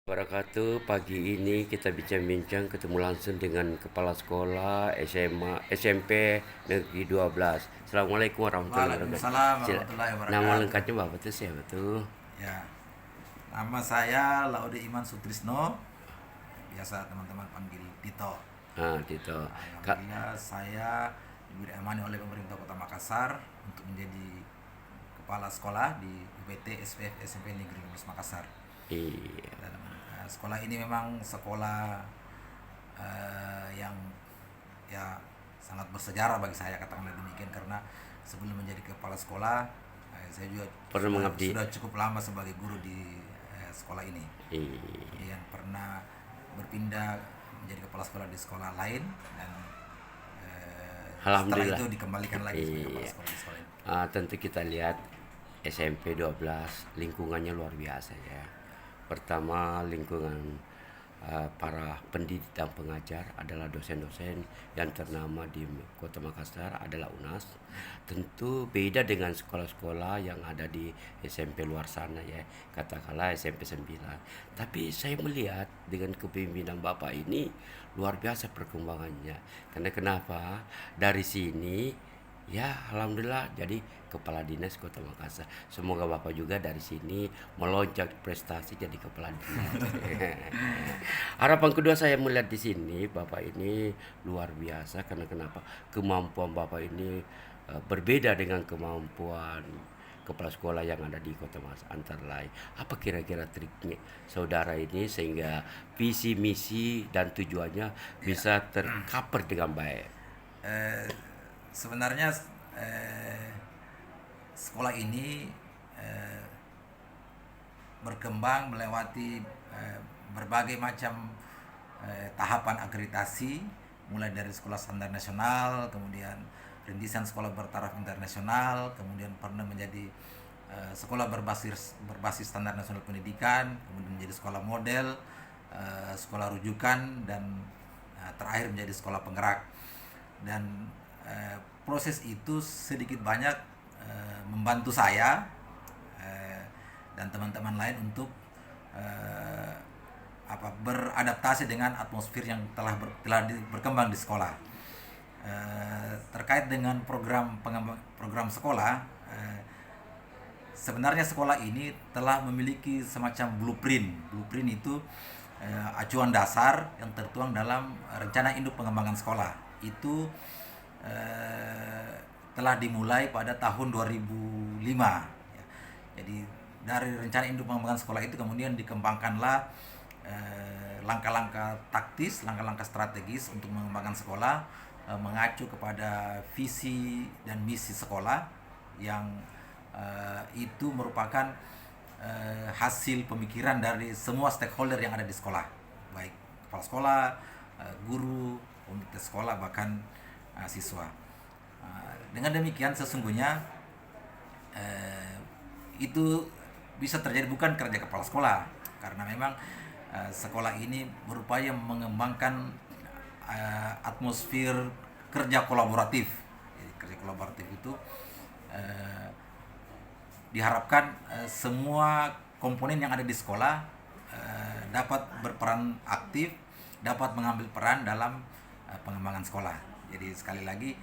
Wabarakatuh. Pagi ini kita bincang-bincang ketemu langsung dengan Kepala Sekolah SMA SMP Negeri 12. Assalamualaikum warahmatullahi wabarakatuh. Waalaikumsalam warahmatullahi Nama wabarakatuh. lengkapnya Bapak tuh siapa tuh? Ya, nama saya Laude Iman Sutrisno, biasa teman-teman panggil Tito. Nah, Tito. Kak, Alhamdulillah saya diberi amanah oleh pemerintah Kota Makassar untuk menjadi kepala sekolah di UPT SPF SMP Negeri 12 Makassar. iya. Dan sekolah ini memang sekolah yang ya sangat bersejarah bagi saya, katakanlah demikian, karena sebelum menjadi kepala sekolah saya juga Pernah mengabdi. sudah cukup lama sebagai guru di sekolah ini. Iya. Kemudian pernah berpindah menjadi kepala sekolah di sekolah lain, dan setelah Alhamdulillah. itu dikembalikan lagi sebagai kepala Iya. sekolah di sekolah ini. Tentu kita lihat SMP 12 lingkungannya luar biasa ya. Pertama, lingkungan para pendidik dan pengajar adalah dosen-dosen yang ternama di Kota Makassar adalah UNAS. Tentu beda dengan sekolah-sekolah yang ada di SMP luar sana ya, katakanlah SMP 9. Tapi saya melihat dengan kepemimpinan Bapak ini luar biasa perkembangannya. Karena kenapa? Dari sini ya, alhamdulillah jadi kepala dinas Kota Makassar. Semoga Bapak juga dari sini melonjak prestasi jadi kepala dinas. Harapan kedua saya melihat di sini Bapak ini luar biasa karena kenapa? Kemampuan Bapak ini berbeda dengan kemampuan kepala sekolah yang ada di Kota Makassar antara lain. Apa kira-kira triknya saudara ini sehingga visi misi dan tujuannya bisa tercover dengan baik? Eh, Sebenarnya sekolah ini eh, berkembang melewati berbagai macam tahapan akreditasi, mulai dari sekolah standar nasional, kemudian rintisan sekolah bertaraf internasional, kemudian pernah menjadi sekolah berbasis standar nasional pendidikan, kemudian menjadi sekolah model, sekolah rujukan, dan terakhir menjadi sekolah penggerak. Dan proses itu sedikit banyak membantu saya dan teman-teman lain untuk beradaptasi dengan atmosfer yang telah berkembang di sekolah. Terkait dengan program sekolah, sebenarnya sekolah ini telah memiliki semacam blueprint. Blueprint itu acuan dasar yang tertuang dalam rencana induk pengembangan sekolah. Itu telah dimulai pada tahun 2005. Ya. Jadi dari rencana induk pengembangan sekolah itu kemudian dikembangkanlah langkah-langkah taktis, langkah-langkah strategis untuk mengembangkan sekolah, mengacu kepada visi dan misi sekolah yang itu merupakan hasil pemikiran dari semua stakeholder yang ada di sekolah, baik kepala sekolah, guru, komite sekolah, bahkan siswa. Dengan demikian sesungguhnya itu bisa terjadi bukan kerja kepala sekolah, karena memang sekolah ini berupaya mengembangkan atmosfer kerja kolaboratif. Jadi, kerja kolaboratif itu diharapkan semua komponen yang ada di sekolah dapat berperan aktif, dapat mengambil peran dalam pengembangan sekolah. Jadi sekali lagi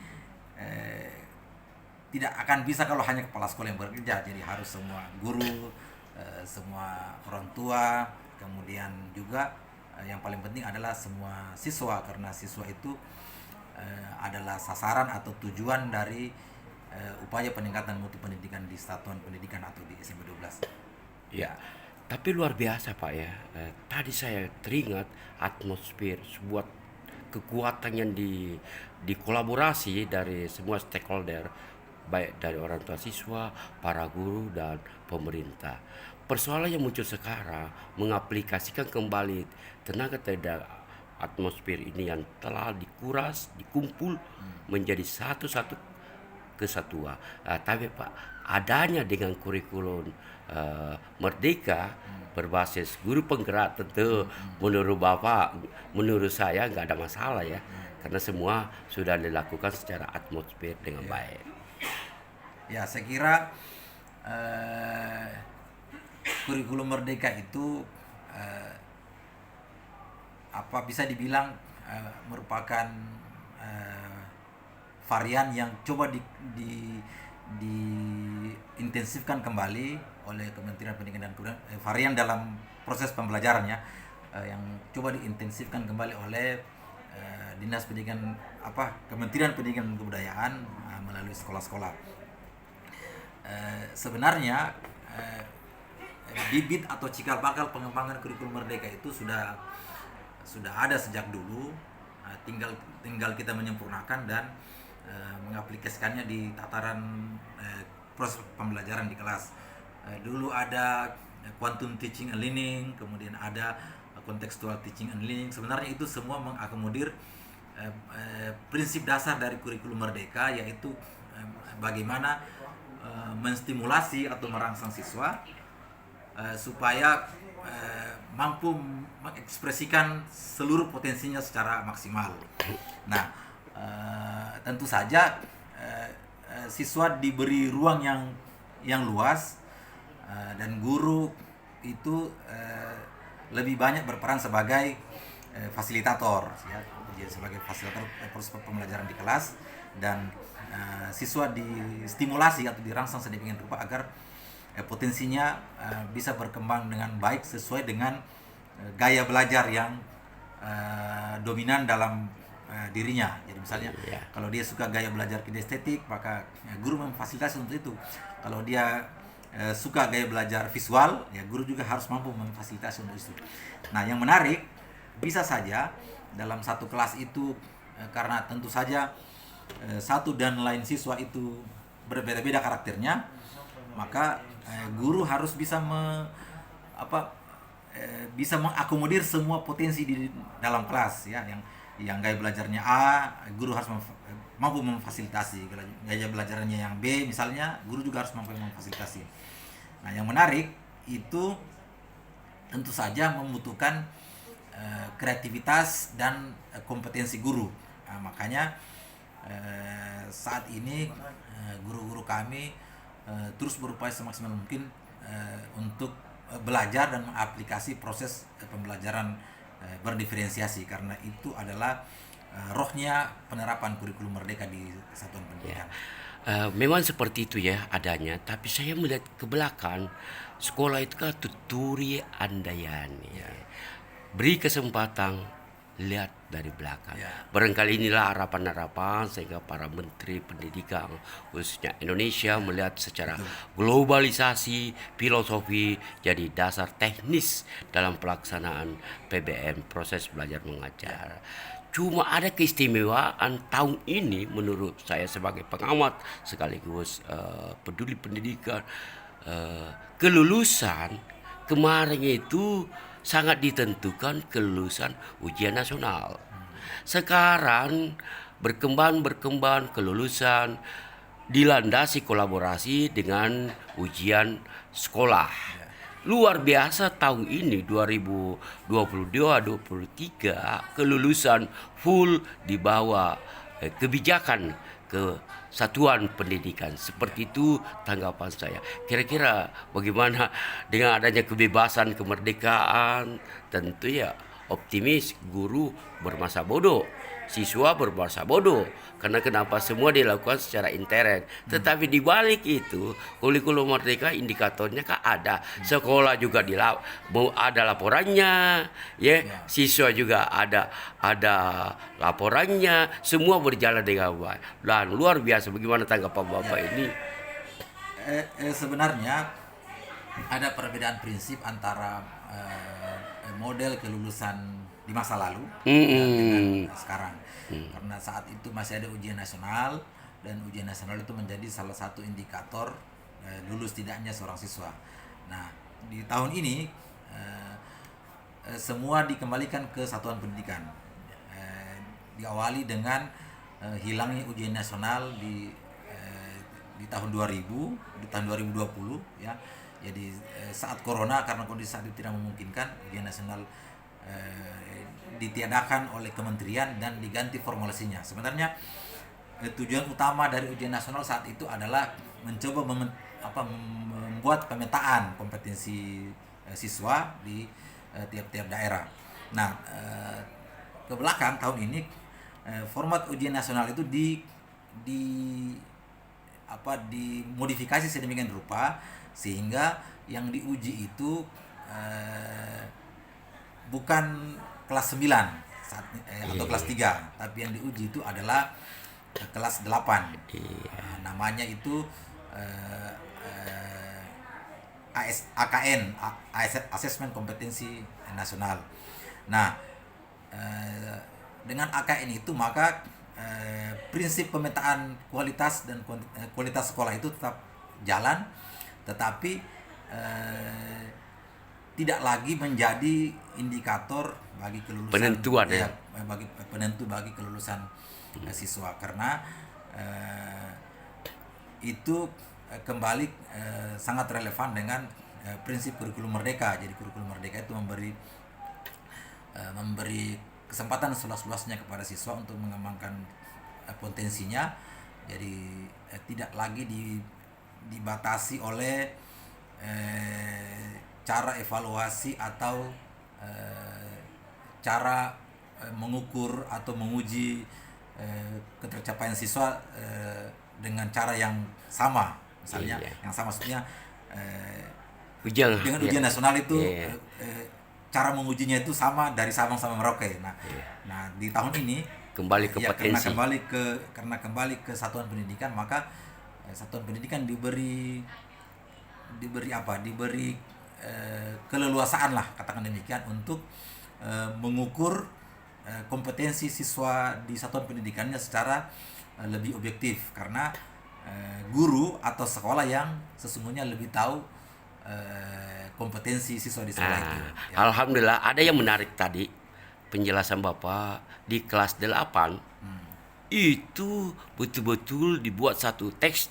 tidak akan bisa kalau hanya kepala sekolah yang bekerja. Jadi harus semua guru, semua orang tua, kemudian juga yang paling penting adalah semua siswa, karena siswa itu adalah sasaran atau tujuan dari upaya peningkatan mutu pendidikan di satuan pendidikan atau di SMP 12. Ya, tapi luar biasa Pak ya. Tadi saya teringat atmosfer sebuah kekuatan yang dikolaborasi dari semua stakeholder, baik dari orang tua siswa, para guru dan pemerintah. Persoalan yang muncul sekarang mengaplikasikan kembali tenaga atmosfer ini yang telah dikuras, dikumpul menjadi satu-satu kesatuan. Tapi Pak, adanya dengan kurikulum Merdeka berbasis guru penggerak tentu menurut Bapak, menurut saya nggak ada masalah ya, karena semua sudah dilakukan secara atmosfer dengan baik. Ya, saya kira kurikulum Merdeka itu bisa dibilang merupakan varian yang coba diintensifkan kembali oleh Kementerian Pendidikan dan Kebudayaan, varian dalam proses pembelajaran ya, yang coba diintensifkan kembali oleh Dinas Pendidikan Kementerian Pendidikan dan Kebudayaan melalui sekolah-sekolah. Sebenarnya bibit atau cikal bakal pengembangan kurikulum merdeka itu sudah ada sejak dulu, tinggal kita menyempurnakan dan mengaplikasikannya di tataran proses pembelajaran di kelas. Dulu ada quantum teaching and learning, kemudian ada contextual teaching and learning. Sebenarnya itu semua mengakomodir prinsip dasar dari kurikulum merdeka, yaitu bagaimana menstimulasi atau merangsang siswa supaya mampu mengekspresikan seluruh potensinya secara maksimal. Nah, tentu saja siswa diberi ruang yang luas, dan guru itu lebih banyak berperan sebagai fasilitator, ya, sebagai fasilitator proses pembelajaran di kelas, dan siswa distimulasi atau dirangsang sedemikian rupa agar potensinya bisa berkembang dengan baik sesuai dengan gaya belajar yang dominan dalam dirinya. Jadi misalnya kalau dia suka gaya belajar kinestetik, maka guru memfasilitasi untuk itu. Kalau dia suka gaya belajar visual, ya guru juga harus mampu memfasilitasi untuk itu. Nah, yang menarik, bisa saja dalam satu kelas itu karena tentu saja satu dan lain siswa itu berbeda-beda karakternya, maka guru harus bisa bisa mengakomodir semua potensi di dalam kelas, ya. Yang gaya belajarnya A, guru harus mampu memfasilitasi. Gaya belajarnya yang B misalnya, guru juga harus mampu memfasilitasi. Nah, yang menarik itu tentu saja membutuhkan kreativitas dan kompetensi guru. Nah, makanya saat ini guru-guru kami terus berupaya semaksimal mungkin untuk belajar dan mengaplikasi proses pembelajaran berdiferensiasi, karena itu adalah rohnya penerapan kurikulum merdeka di satuan pendidikan. Memang seperti itu ya adanya, tapi saya melihat ke belakang sekolah itu kan tuturi andayani. Beri kesempatan, lihat dari belakang. Barangkali inilah harapan-harapan sehingga para menteri pendidikan khususnya Indonesia melihat secara globalisasi filosofi jadi dasar teknis dalam pelaksanaan PBM, proses belajar mengajar. Cuma ada keistimewaan tahun ini menurut saya sebagai pengamat sekaligus peduli pendidikan, kelulusan kemarin itu sangat ditentukan kelulusan ujian nasional. Sekarang berkembang kelulusan dilandasi kolaborasi dengan ujian sekolah. Luar biasa tahun ini 2022-23 kelulusan full di bawah kebijakan kesatuan pendidikan. Seperti itu tanggapan saya. Kira-kira bagaimana dengan adanya kebebasan kemerdekaan? Tentu ya optimis, guru bermasa bodoh, siswa bermasa bodoh. Karena kenapa semua dilakukan secara intern. Tetapi di balik itu kurikulum merdeka indikatornya kan ada. Sekolah juga mau ada laporannya, ya. Siswa juga ada laporannya. Semua berjalan dengan baik. Dan luar biasa, bagaimana tanggapan Bapak ini? Sebenarnya ada perbedaan prinsip antara model kelulusan di masa lalu dengan sekarang. Karena saat itu masih ada ujian nasional, dan ujian nasional itu menjadi salah satu indikator lulus tidaknya seorang siswa. Nah, di tahun ini semua dikembalikan ke satuan pendidikan. Diawali dengan hilangnya ujian nasional di tahun 2000, di tahun 2020, ya. Jadi saat corona, karena kondisi saat itu tidak memungkinkan, ujian nasional ditiadakan oleh kementerian dan diganti formulasinya. Sebenarnya tujuan utama dari ujian nasional saat itu adalah mencoba membuat pemetaan kompetensi siswa di tiap-tiap daerah. Nah, ke belakang tahun ini format ujian nasional itu di dimodifikasi sedemikian rupa sehingga yang diuji itu bukan kelas 9 atau kelas 3, tapi yang diuji itu adalah kelas 8. Namanya itu AKN, Assessment Kompetensi Nasional. Nah, dengan AKN itu maka prinsip pemetaan kualitas dan kualitas sekolah itu tetap jalan, tetapi tidak lagi menjadi indikator bagi kelulusan penentuan bagi kelulusan siswa, karena itu kembali sangat relevan dengan prinsip kurikulum merdeka. Jadi kurikulum merdeka itu memberi kesempatan seluas-luasnya kepada siswa untuk mengembangkan potensinya. Jadi tidak lagi dibatasi oleh cara evaluasi atau cara mengukur atau menguji ketercapaian siswa dengan cara yang sama. Misalnya yang sama maksudnya dengan ujian nasional itu cara mengujinya itu sama dari Sabang sampai Merauke. Nah di tahun ini kembali ke potensi. Karena kembali ke satuan pendidikan, maka satuan pendidikan diberi keleluasaan lah, katakan demikian, untuk mengukur kompetensi siswa di satuan pendidikannya secara lebih objektif, karena guru atau sekolah yang sesungguhnya lebih tahu kompetensi siswa di sekolah itu. Alhamdulillah, ada yang menarik tadi penjelasan Bapak di kelas 8 itu betul-betul dibuat satu teks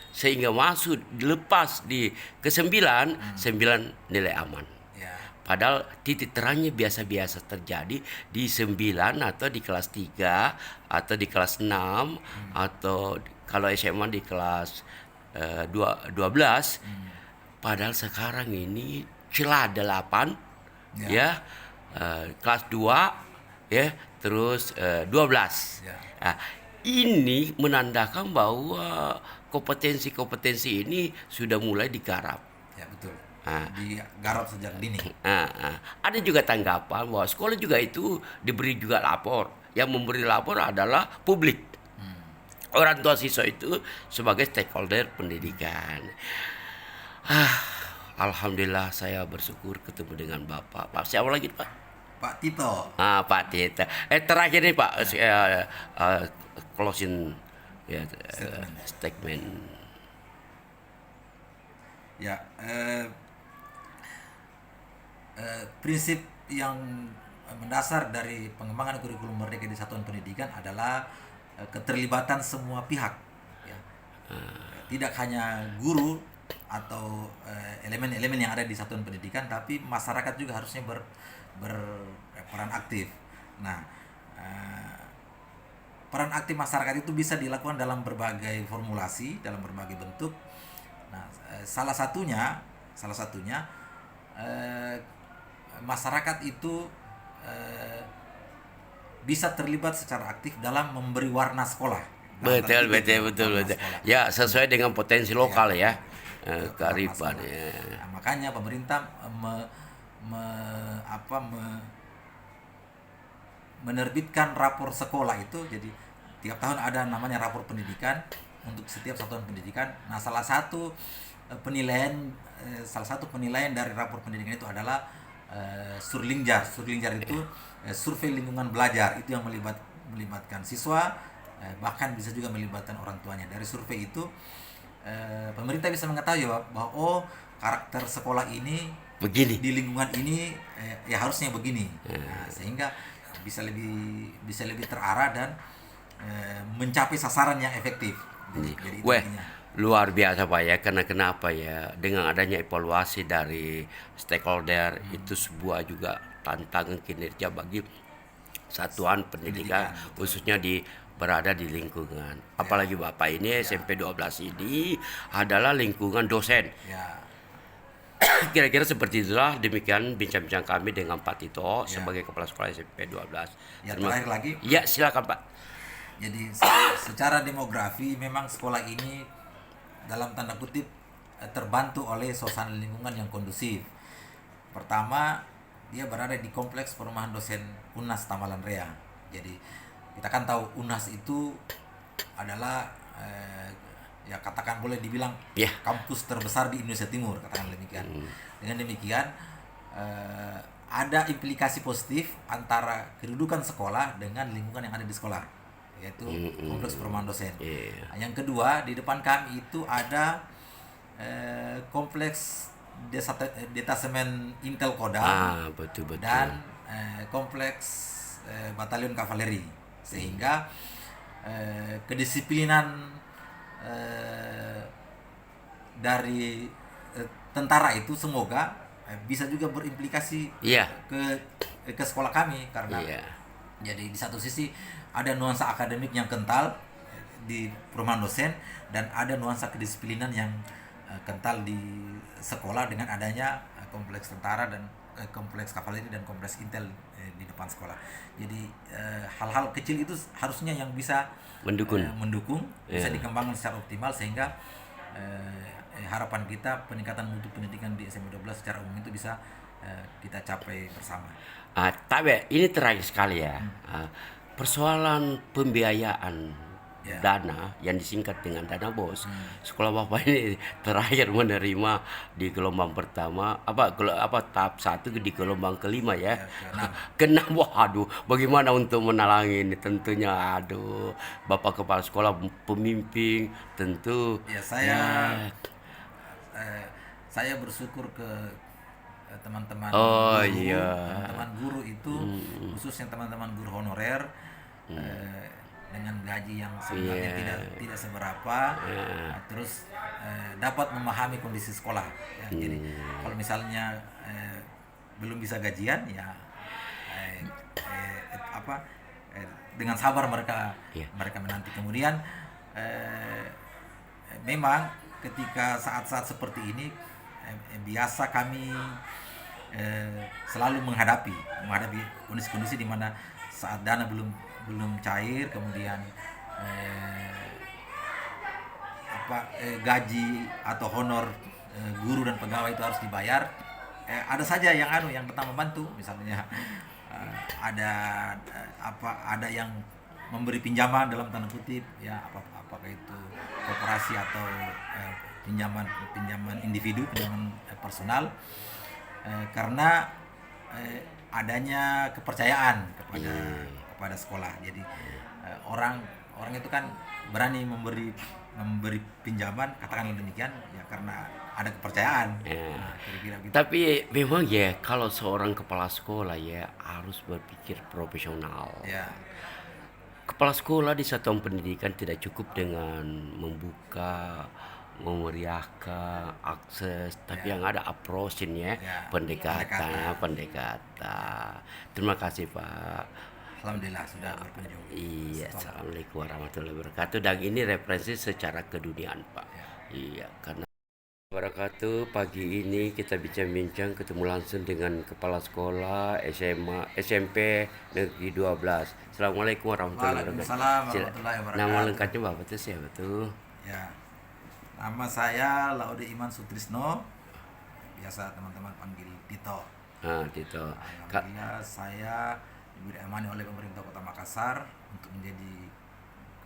sehingga masuk dilepas di ke-9 nilai aman. Padahal titik terangnya biasa-biasa terjadi di 9 atau di kelas 3 atau di kelas 6 atau kalau SMA di kelas 12. Padahal sekarang ini celah 8 kelas 2 terus 12. Nah, ini menandakan bahwa kompetensi-kompetensi ini sudah mulai digarap. Ya, betul. Digarap sejak dini. Ada juga tanggapan bahwa sekolah juga itu diberi juga lapor. Yang memberi lapor adalah publik. Orang tua siswa itu sebagai stakeholder pendidikan. Alhamdulillah saya bersyukur ketemu dengan Bapak. Pak, siapa lagi Pak? Pak Tito. Pak Tito. Terakhir nih Pak, closing statement. Ya, prinsip yang mendasar dari pengembangan kurikulum merdeka di satuan pendidikan adalah keterlibatan semua pihak. Tidak hanya guru atau elemen-elemen yang ada di satuan pendidikan, tapi masyarakat juga harusnya berperan aktif. Nah, peran aktif masyarakat itu bisa dilakukan dalam berbagai formulasi, dalam berbagai bentuk. Nah, salah satunya masyarakat itu bisa terlibat secara aktif dalam memberi warna sekolah. Betul. Ya, sesuai dengan potensi lokal kearifan. Nah, makanya pemerintah menerbitkan rapor sekolah itu. Jadi tiap tahun ada namanya rapor pendidikan untuk setiap satuan pendidikan. Nah, salah satu penilaian dari rapor pendidikan itu adalah Surlingjar. Surlingjar itu survei lingkungan belajar, itu yang melibatkan siswa, bahkan bisa juga melibatkan orang tuanya. Dari survei itu pemerintah bisa mengetahui bahwa karakter sekolah ini begini, di lingkungan ini ya harusnya begini. Nah, sehingga bisa lebih terarah dan mencapai sasaran yang efektif. Jadi luar biasa Pak ya, karena kenapa ya, dengan adanya evaluasi dari stakeholder itu sebuah juga tantangan kinerja bagi satuan pendidikan khususnya berada di lingkungan. Apalagi Bapak ini SMP 12 ini adalah lingkungan dosen. Kira-kira seperti itulah, demikian bincang-bincang kami dengan Pak Tito Ya. sebagai Kepala Sekolah SMP 12. Ya, terakhir lagi, Ya, silakan Pak. jadi secara demografi memang sekolah ini dalam tanda kutip terbantu oleh suasana lingkungan yang kondusif. Pertama, dia berada di kompleks perumahan dosen UNAS Tamalan Rea. Jadi kita kan tahu UNAS itu adalah ya katakan boleh dibilang Ya. kampus terbesar di Indonesia Timur, katakan demikian. Dengan demikian ada implikasi positif antara kedudukan sekolah dengan lingkungan yang ada di sekolah, yaitu kompleks perumahan dosen. Iya. Yang kedua, di depan kami itu ada kompleks detasemen Intel Kodam Betul-betul. dan kompleks batalion kavaleri, sehingga kedisiplinan dari tentara itu semoga bisa juga berimplikasi Iya. ke sekolah kami, karena Iya. jadi di satu sisi ada nuansa akademik yang kental di perumahan dosen dan ada nuansa kedisiplinan yang kental di sekolah dengan adanya kompleks tentara dan kompleks kavaleri dan kompleks intel di depan sekolah. Jadi hal-hal kecil itu harusnya yang bisa Mendukung. bisa dikembangkan secara optimal, sehingga harapan kita peningkatan mutu pendidikan di SMP 12 secara umum itu bisa kita capai bersama. Tapi ini terakhir sekali ya. Persoalan pembiayaan Ya. dana yang disingkat dengan dana bos. Sekolah Bapak ini terakhir menerima di gelombang pertama tahap 1 di gelombang kelima ya. Keenam. Waduh, bagaimana untuk menalangi ini? Tentunya aduh, Bapak Kepala Sekolah pemimpin tentu Ya, saya bersyukur ke teman-teman Oh, guru, iya. teman-teman guru itu khususnya teman-teman guru honorer dengan gaji yang sebenarnya tidak seberapa, terus dapat memahami kondisi sekolah. Ya, jadi kalau misalnya belum bisa gajian ya dengan sabar mereka menanti. Kemudian memang ketika saat-saat seperti ini biasa kami selalu menghadapi kondisi-kondisi di mana saat dana belum cair, kemudian gaji atau honor guru dan pegawai itu harus dibayar. Ada saja yang pertama membantu, misalnya ada yang memberi pinjaman dalam tanda kutip ya, apakah itu koperasi atau pinjaman individu, pinjaman personal, karena adanya kepercayaan kepada sekolah. Jadi orang itu kan berani memberi pinjaman, katakanlah demikian ya, karena ada kepercayaan. Kira-kira gitu. Tapi memang ya, kalau seorang kepala sekolah ya harus berpikir profesional. Ya. Kepala sekolah di satuan pendidikan tidak cukup dengan membuka, memeriahkan akses, tapi yang ada approach-in ya, pendekatan. Terima kasih Pak. Alhamdulillah sudah berkunjung. Iya, assalamualaikum warahmatullahi wabarakatuh. Dan ini referensi secara keduniaan Pak. Iya, karena wabarakatuh. Pagi ini kita bincang-bincang ketemu langsung dengan Kepala Sekolah SMP Negeri 12. Assalamualaikum warahmatullahi wabarakatuh. Waalaikumsalam warahmatullahi wabarakatuh. Nama lengkapnya Bapak itu siapa tuh? Ya, nama saya Laude Iman Sutrisno, biasa teman-teman panggil Tito. Tito. Alhamdulillah saya diberi amanah oleh pemerintah Kota Makassar untuk menjadi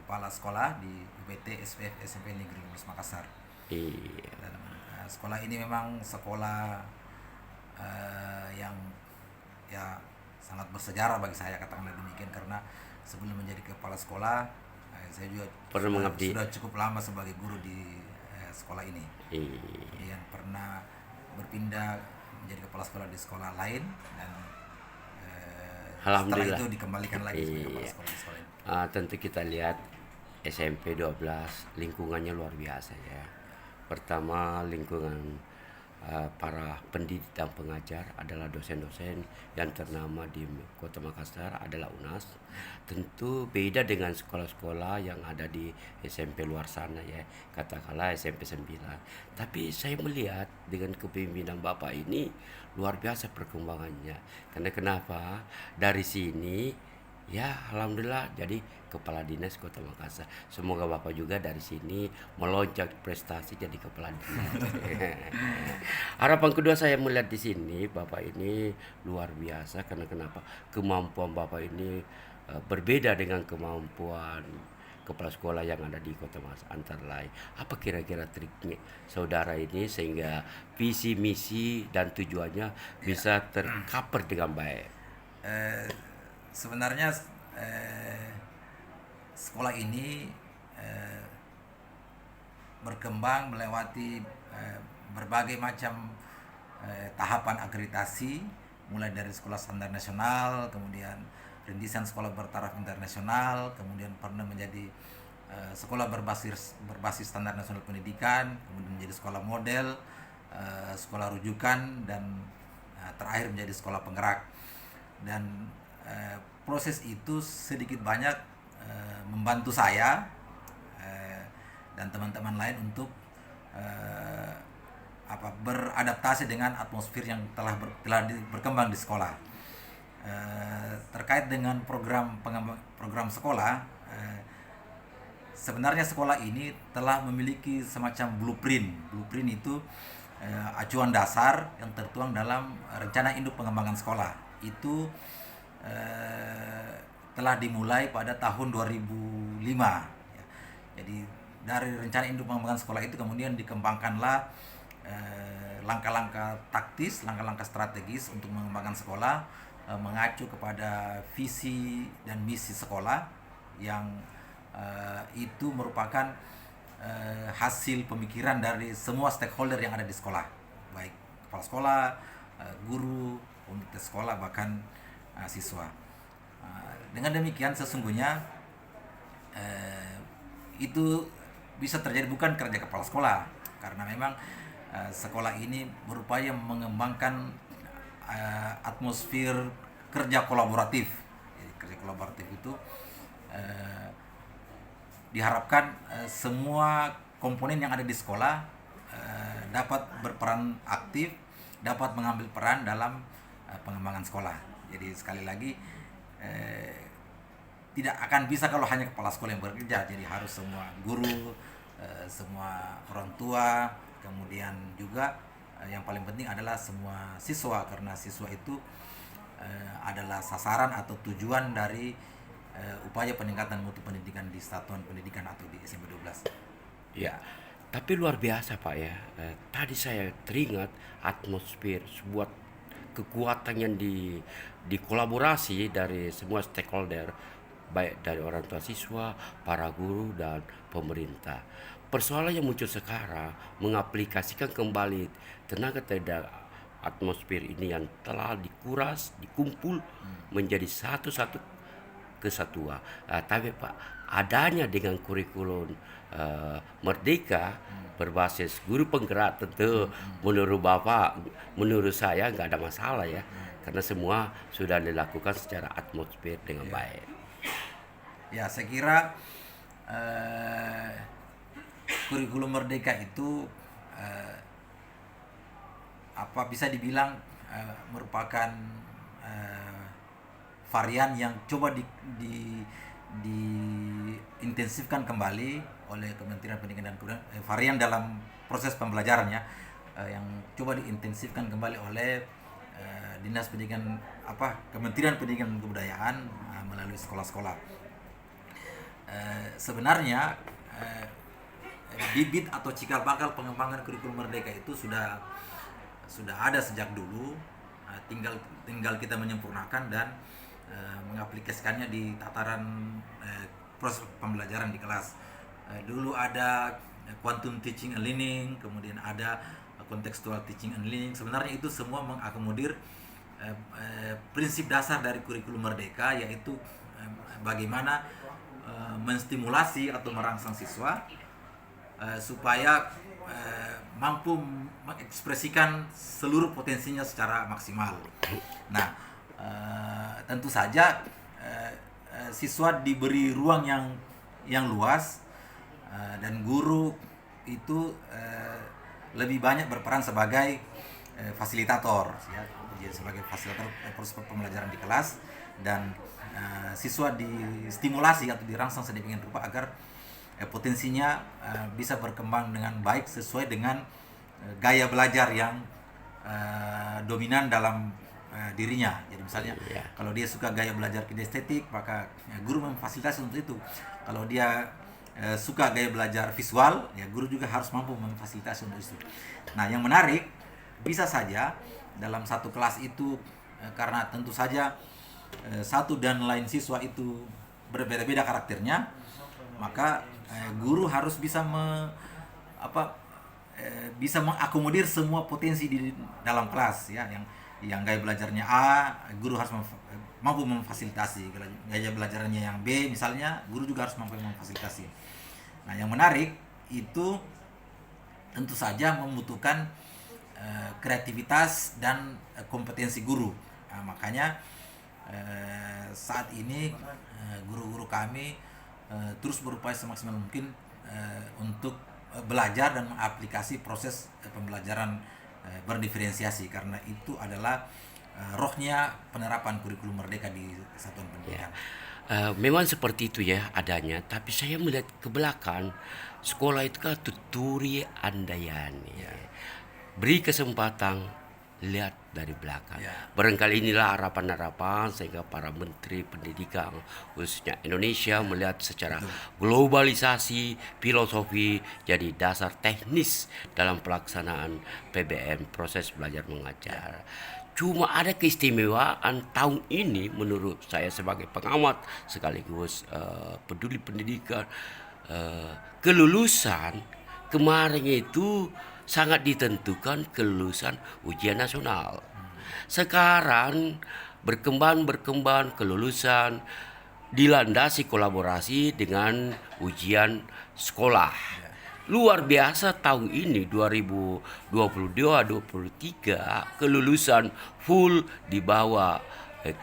kepala sekolah di UPT SPF SMP Negeri 12 Makassar. Iya. Dan sekolah ini memang sekolah yang ya sangat bersejarah bagi saya, katakanlah demikian, karena sebelum menjadi kepala sekolah saya juga sudah cukup lama sebagai guru di sekolah ini. Kemudian pernah berpindah menjadi kepala sekolah di sekolah lain, dan setelah itu dikembalikan lagi sebagai kepala sekolah di sekolah ini. Tentu kita lihat SMP 12 lingkungannya luar biasa ya. Pertama, lingkungan para pendidik dan pengajar adalah dosen-dosen yang ternama di Kota Makassar adalah UNAS. Tentu beda dengan sekolah-sekolah yang ada di SMP luar sana ya, katakanlah SMP 9. Tapi saya melihat dengan kepemimpinan Bapak ini luar biasa perkembangannya. Karena kenapa? Dari sini ya alhamdulillah jadi kepala dinas Kota Makassar. Semoga Bapak juga dari sini melonjak prestasi jadi kepala dinas. Harapan kedua saya melihat di sini Bapak ini luar biasa karena kenapa? Kemampuan Bapak ini berbeda dengan kemampuan kepala sekolah yang ada di Kota Makassar antara lain. Apa kira-kira triknya saudara ini sehingga visi misi dan tujuannya bisa tercover dengan baik? Eh, Sebenarnya sekolah ini eh, berkembang melewati berbagai macam tahapan akreditasi, mulai dari sekolah standar nasional, kemudian rintisan sekolah bertaraf internasional, kemudian pernah menjadi sekolah berbasis standar nasional pendidikan, kemudian menjadi sekolah model, sekolah rujukan, dan terakhir menjadi sekolah penggerak. Dan proses itu sedikit banyak membantu saya dan teman-teman lain untuk beradaptasi dengan atmosfer yang telah berkembang di sekolah. Terkait dengan program sekolah, sebenarnya sekolah ini telah memiliki semacam blueprint. Blueprint itu acuan dasar yang tertuang dalam rencana induk pengembangan sekolah. Itu telah dimulai pada tahun 2005. Jadi dari rencana induk pengembangan sekolah itu kemudian dikembangkanlah langkah-langkah taktis, langkah-langkah strategis untuk mengembangkan sekolah, mengacu kepada visi dan misi sekolah yang itu merupakan hasil pemikiran dari semua stakeholder yang ada di sekolah, baik kepala sekolah, guru, komunitas sekolah, bahkan siswa. Dengan demikian sesungguhnya itu bisa terjadi bukan kerja kepala sekolah, karena memang sekolah ini berupaya mengembangkan atmosfer kerja kolaboratif. Jadi, kerja kolaboratif itu diharapkan semua komponen yang ada di sekolah dapat berperan aktif, dapat mengambil peran dalam pengembangan sekolah. Jadi sekali lagi tidak akan bisa kalau hanya kepala sekolah yang bekerja. Jadi harus semua guru, semua orang tua, kemudian juga yang paling penting adalah semua siswa, karena siswa itu adalah sasaran atau tujuan dari upaya peningkatan mutu pendidikan di satuan pendidikan atau di SMP 12. Ya, tapi luar biasa Pak ya. Tadi saya teringat atmosfer sebuah kekuatan yang dikolaborasi dari semua stakeholder, baik dari orang tua siswa, para guru, dan pemerintah. Persoalan yang muncul sekarang mengaplikasikan kembali tenaga atmosfer ini yang telah dikuras, dikumpul menjadi satu-satu kesatuan. Tapi Pak, adanya dengan kurikulum Merdeka berbasis guru penggerak tentu menurut Bapak, menurut saya nggak ada masalah ya, karena semua sudah dilakukan secara atmosfer dengan baik. Ya, saya kira kurikulum Merdeka itu bisa dibilang merupakan varian yang coba diintensifkan kembali oleh Kementerian Pendidikan dan Kebudayaan, varian dalam proses pembelajarannya yang coba diintensifkan kembali oleh Dinas Pendidikan Kementerian Pendidikan dan Kebudayaan melalui sekolah-sekolah. Sebenarnya bibit atau cikal bakal pengembangan kurikulum Merdeka itu sudah ada sejak dulu, tinggal kita menyempurnakan dan mengaplikasikannya di tataran proses pembelajaran di kelas. Dulu ada quantum teaching and learning, kemudian ada contextual teaching and learning. Sebenarnya itu semua mengakomodir prinsip dasar dari kurikulum Merdeka, yaitu bagaimana menstimulasi atau merangsang siswa supaya mampu mengekspresikan seluruh potensinya secara maksimal. Nah, tentu saja siswa diberi ruang yang luas, dan guru itu lebih banyak berperan sebagai fasilitator, ya, jadi sebagai fasilitator proses pembelajaran di kelas, dan siswa distimulasi atau dirangsang sedemikian rupa agar potensinya bisa berkembang dengan baik sesuai dengan gaya belajar yang dominan dalam dirinya. Jadi misalnya kalau dia suka gaya belajar kinestetik, maka guru memfasilitasi untuk itu. Kalau dia suka gaya belajar visual, ya guru juga harus mampu memfasilitasi untuk itu. Nah, yang menarik, bisa saja dalam satu kelas itu karena tentu saja satu dan lain siswa itu berbeda-beda karakternya, maka guru harus bisa bisa mengakomodir semua potensi di dalam kelas, ya. Yang gaya belajarnya A, guru harus mampu memfasilitasi. Gaya belajarnya yang B misalnya, guru juga harus mampu memfasilitasi. Nah, yang menarik itu tentu saja membutuhkan kreativitas dan kompetensi guru. Nah, makanya saat ini guru-guru kami terus berupaya semaksimal mungkin untuk belajar dan mengaplikasi proses pembelajaran berdiferensiasi, karena itu adalah rohnya penerapan kurikulum merdeka di satuan pendidikan. Memang seperti itu ya adanya, tapi saya melihat ke belakang sekolah itu kan tuturi andayani. Beri kesempatan, lihat dari belakang. Barangkali inilah harapan-harapan sehingga para menteri pendidikan khususnya Indonesia melihat secara globalisasi filosofi jadi dasar teknis dalam pelaksanaan PBM, proses belajar mengajar. Cuma ada keistimewaan tahun ini menurut saya sebagai pengamat sekaligus peduli pendidikan, kelulusan kemarin itu sangat ditentukan kelulusan ujian nasional. Sekarang berkembang kelulusan dilandasi kolaborasi dengan ujian sekolah. Luar biasa tahun ini 2022-2023 kelulusan full di bawah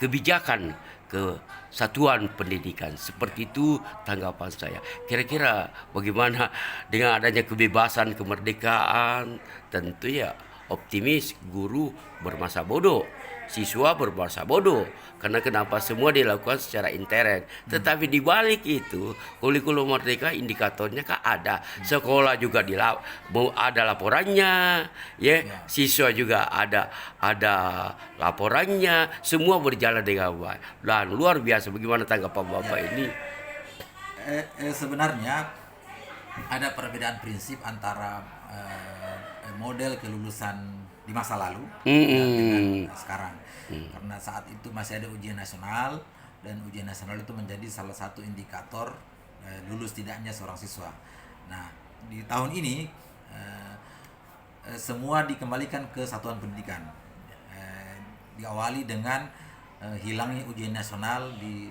kebijakan kesatuan pendidikan. Seperti itu tanggapan saya. Kira-kira bagaimana dengan adanya kebebasan kemerdekaan? Tentu ya optimis, guru bermasa bodoh, siswa bermasa bodoh. Karena kenapa semua dilakukan secara intern. Tetapi di balik itu kurikulum merdeka indikatornya kan ada. Sekolah juga mau ada laporannya, ya. Siswa juga ada laporannya. Semua berjalan dengan baik. Dan luar biasa, bagaimana tanggapan Bapak ini? Sebenarnya ada perbedaan prinsip antara model kelulusan di masa lalu dengan sekarang. Karena saat itu masih ada ujian nasional, dan ujian nasional itu menjadi salah satu indikator lulus tidaknya seorang siswa. Nah, di tahun ini semua dikembalikan ke satuan pendidikan. Diawali dengan hilangnya ujian nasional di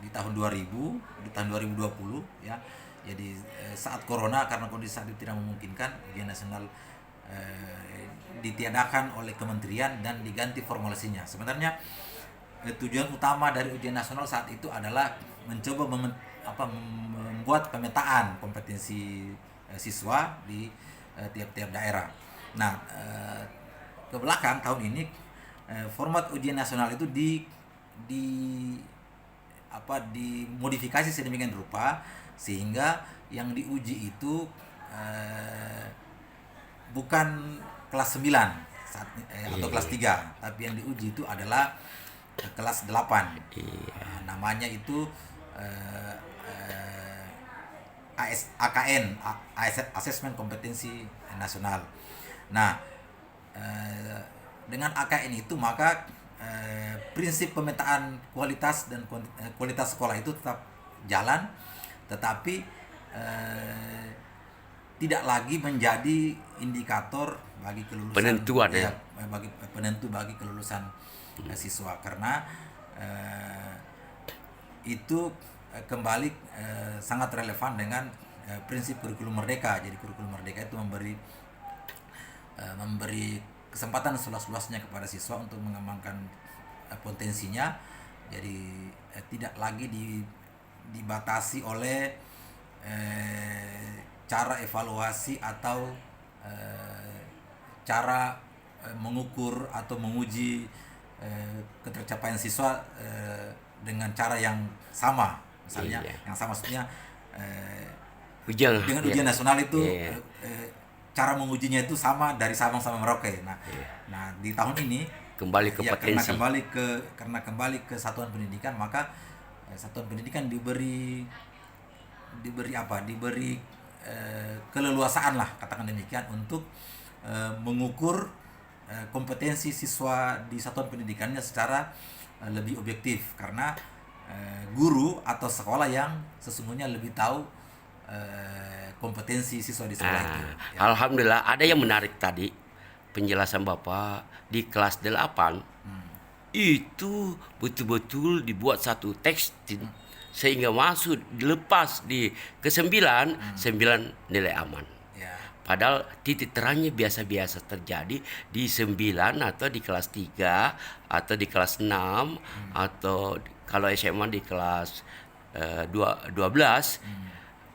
tahun 2000, di tahun 2020, ya. Jadi saat corona, karena kondisi saat itu tidak memungkinkan, ujian nasional ditiadakan oleh kementerian dan diganti formulasinya. Sebenarnya tujuan utama dari ujian nasional saat itu adalah mencoba membuat pemetaan kompetensi siswa di tiap-tiap daerah. Nah, ke belakang tahun ini format ujian nasional itu dimodifikasi sedemikian rupa sehingga yang diuji itu bukan kelas 9 atau kelas 3, tapi yang diuji itu adalah kelas 8. Namanya itu AKN, Assessment Kompetensi Nasional. Nah, dengan AKN itu maka prinsip pemetaan kualitas dan kualitas sekolah itu tetap jalan, tetapi tidak lagi menjadi indikator bagi kelulusan, penentuan bagi kelulusan siswa, karena itu kembali sangat relevan dengan prinsip kurikulum merdeka. Jadi kurikulum merdeka itu memberi kesempatan seluas-luasnya kepada siswa untuk mengembangkan potensinya. Jadi tidak lagi dibatasi oleh cara evaluasi atau cara mengukur atau menguji ketercapaian siswa dengan cara yang sama, misalnya yang sama maksudnya Ujian dengan ujian nasional itu Iya. cara mengujinya itu sama dari Sabang sampai Merauke. Nah di tahun ini Kembali ke ya, karena potensi. kembali ke satuan pendidikan, maka satuan pendidikan diberi keleluasaan lah, katakan demikian, untuk mengukur kompetensi siswa di satuan pendidikannya secara lebih objektif, karena guru atau sekolah yang sesungguhnya lebih tahu kompetensi siswa di sekolah itu. Ya. Alhamdulillah ada yang menarik tadi penjelasan Bapak di kelas 8 itu betul-betul dibuat satu tekstin sehingga masuk dilepas di ke-9 9 nilai aman. Ya. Padahal titik terangnya biasa-biasa terjadi di 9 atau di kelas 3 atau di kelas 6 atau kalau SMA di kelas 12.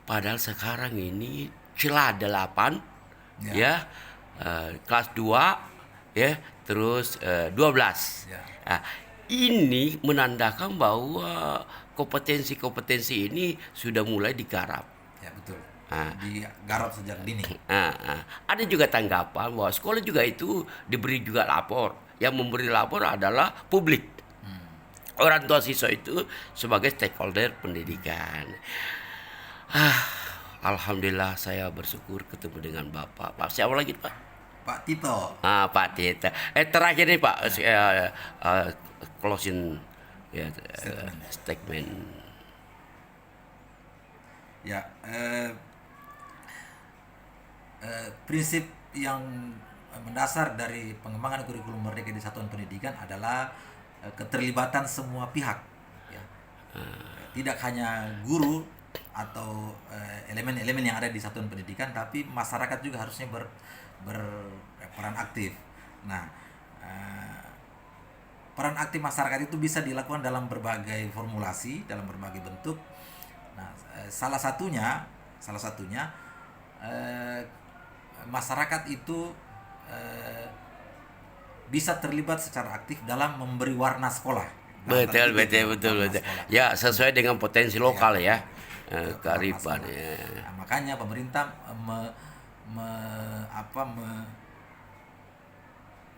Padahal sekarang ini celah 8 ya, kelas 2 ya, terus 12. Ya. Nah, ini menandakan bahwa kompetensi-kompetensi ini sudah mulai digarap. Ya betul. Ah. Digarap sejak dini. Ada juga tanggapan bahwa sekolah juga itu diberi juga lapor. Yang memberi lapor adalah publik. Orang tua siswa itu sebagai stakeholder pendidikan. Alhamdulillah saya bersyukur ketemu dengan Bapak. Pak, siapa lagi Pak? Pak Tito. Pak Tita. Terakhir nih Pak, closing ya, statement. Ya, prinsip yang mendasar dari pengembangan kurikulum merdeka di satuan pendidikan adalah keterlibatan semua pihak. Ya. Tidak hanya guru atau elemen-elemen yang ada di satuan pendidikan, tapi masyarakat juga harusnya berperan aktif. Nah, peran aktif masyarakat itu bisa dilakukan dalam berbagai formulasi, dalam berbagai bentuk. Nah, salah satunya masyarakat itu bisa terlibat secara aktif dalam memberi warna sekolah. Betul. Sekolah. Ya, sesuai dengan potensi lokal ya. Kearifan Sekolah. ya. Nah, makanya pemerintah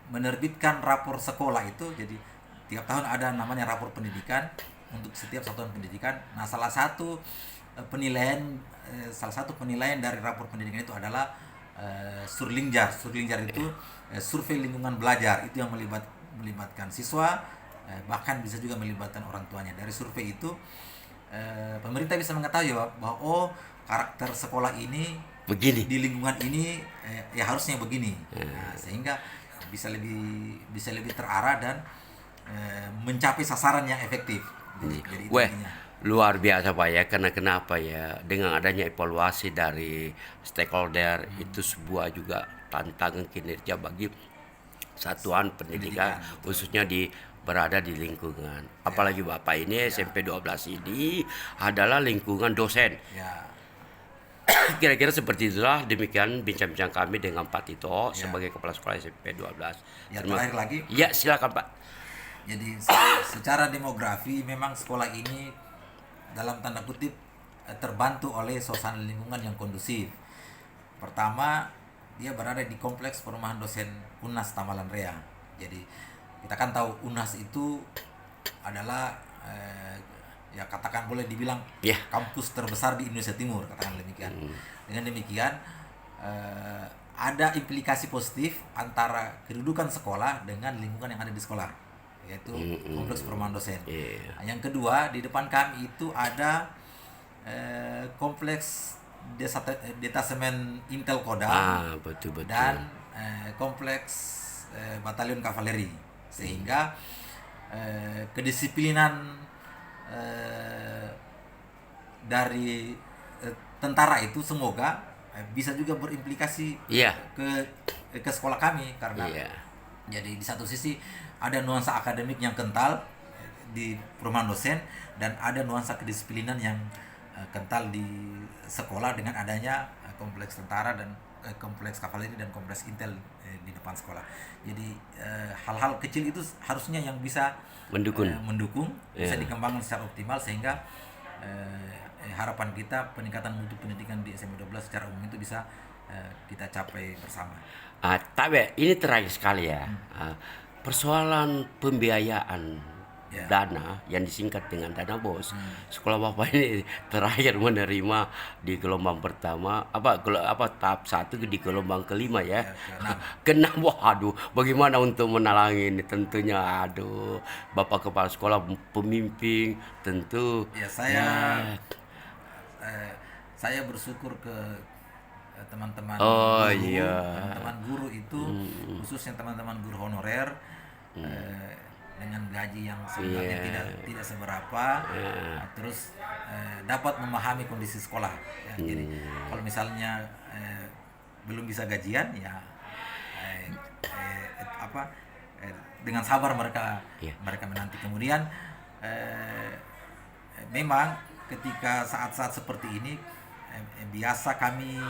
menerbitkan rapor sekolah itu. Jadi tiap tahun ada namanya rapor pendidikan untuk setiap satuan pendidikan. Nah, salah satu penilaian dari rapor pendidikan itu adalah Surlingjar. Surlingjar itu survei lingkungan belajar, itu yang melibatkan siswa, bahkan bisa juga melibatkan orang tuanya. Dari survei itu pemerintah bisa mengetahui bahwa karakter sekolah ini Begini. di lingkungan ini ya harusnya begini. Nah, sehingga bisa lebih terarah dan mencapai sasaran yang efektif. Jadi Weh, intinya. luar biasa Pak ya. Karena kenapa ya? Dengan adanya evaluasi dari stakeholder itu sebuah juga tantangan kinerja bagi satuan pendidikan, khususnya berada di lingkungan. Apalagi Bapak ini SMP 12 ini adalah lingkungan dosen. Ya. Kira-kira seperti itulah, demikian bincang-bincang kami dengan Pak Tito sebagai kepala sekolah SMP 12. Ya, terakhir lagi. Ya, silakan Pak. Jadi secara demografi memang sekolah ini dalam tanda kutip terbantu oleh suasana lingkungan yang kondusif. Pertama, dia berada di kompleks perumahan dosen UNAS Tamalan Rea. Jadi kita kan tahu UNAS itu adalah ya katakan boleh dibilang kampus terbesar di Indonesia Timur, katakan demikian. Dengan demikian ada implikasi positif antara kedudukan sekolah dengan lingkungan yang ada di sekolah, yaitu kompleks perumahan dosen. Yang kedua, di depan kami itu ada kompleks detasemen Intel Kodam Betul. dan kompleks batalion kavaleri, sehingga kedisiplinan dari tentara itu semoga bisa juga berimplikasi Iya. ke sekolah kami, karena Iya. jadi di satu sisi ada nuansa akademik yang kental di perumahan dosen, dan ada nuansa kedisiplinan yang kental di sekolah dengan adanya kompleks tentara dan kompleks kavaleri dan kompleks intel di depan sekolah. Jadi hal-hal kecil itu harusnya yang bisa mendukung, bisa dikembangkan secara optimal, sehingga harapan kita peningkatan mutu pendidikan di SMP 12 secara umum itu bisa kita capai bersama. Tapi ini terakhir sekali ya. Persoalan pembiayaan dana yang disingkat dengan dana bos. Sekolah Bapak ini terakhir menerima di gelombang pertama tahap 1 di gelombang kelima ya. Kenapa? Aduh, bagaimana untuk menalangi ini? Tentunya aduh, Bapak kepala sekolah pemimpin tentu Ya, saya bersyukur ke teman-teman teman-teman guru itu, khususnya teman-teman guru honorer, dengan gaji yang sebenarnya tidak seberapa, terus dapat memahami kondisi sekolah. Ya, jadi kalau misalnya belum bisa gajian ya dengan sabar mereka menanti. Kemudian memang ketika saat-saat seperti ini biasa kami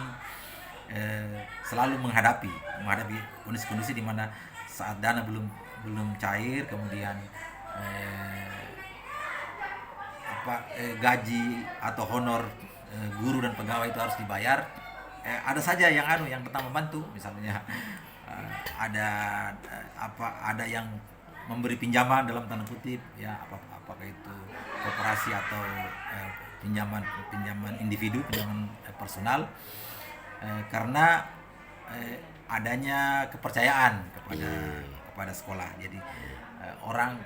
selalu menghadapi kondisi-kondisi di mana saat dana belum cair, kemudian gaji atau honor guru dan pegawai itu harus dibayar. Ada saja yang pertama membantu, misalnya ada yang memberi pinjaman dalam tanda kutip ya, apakah itu koperasi atau pinjaman individu, pinjaman personal, karena adanya kepercayaan kepada sekolah. Jadi orang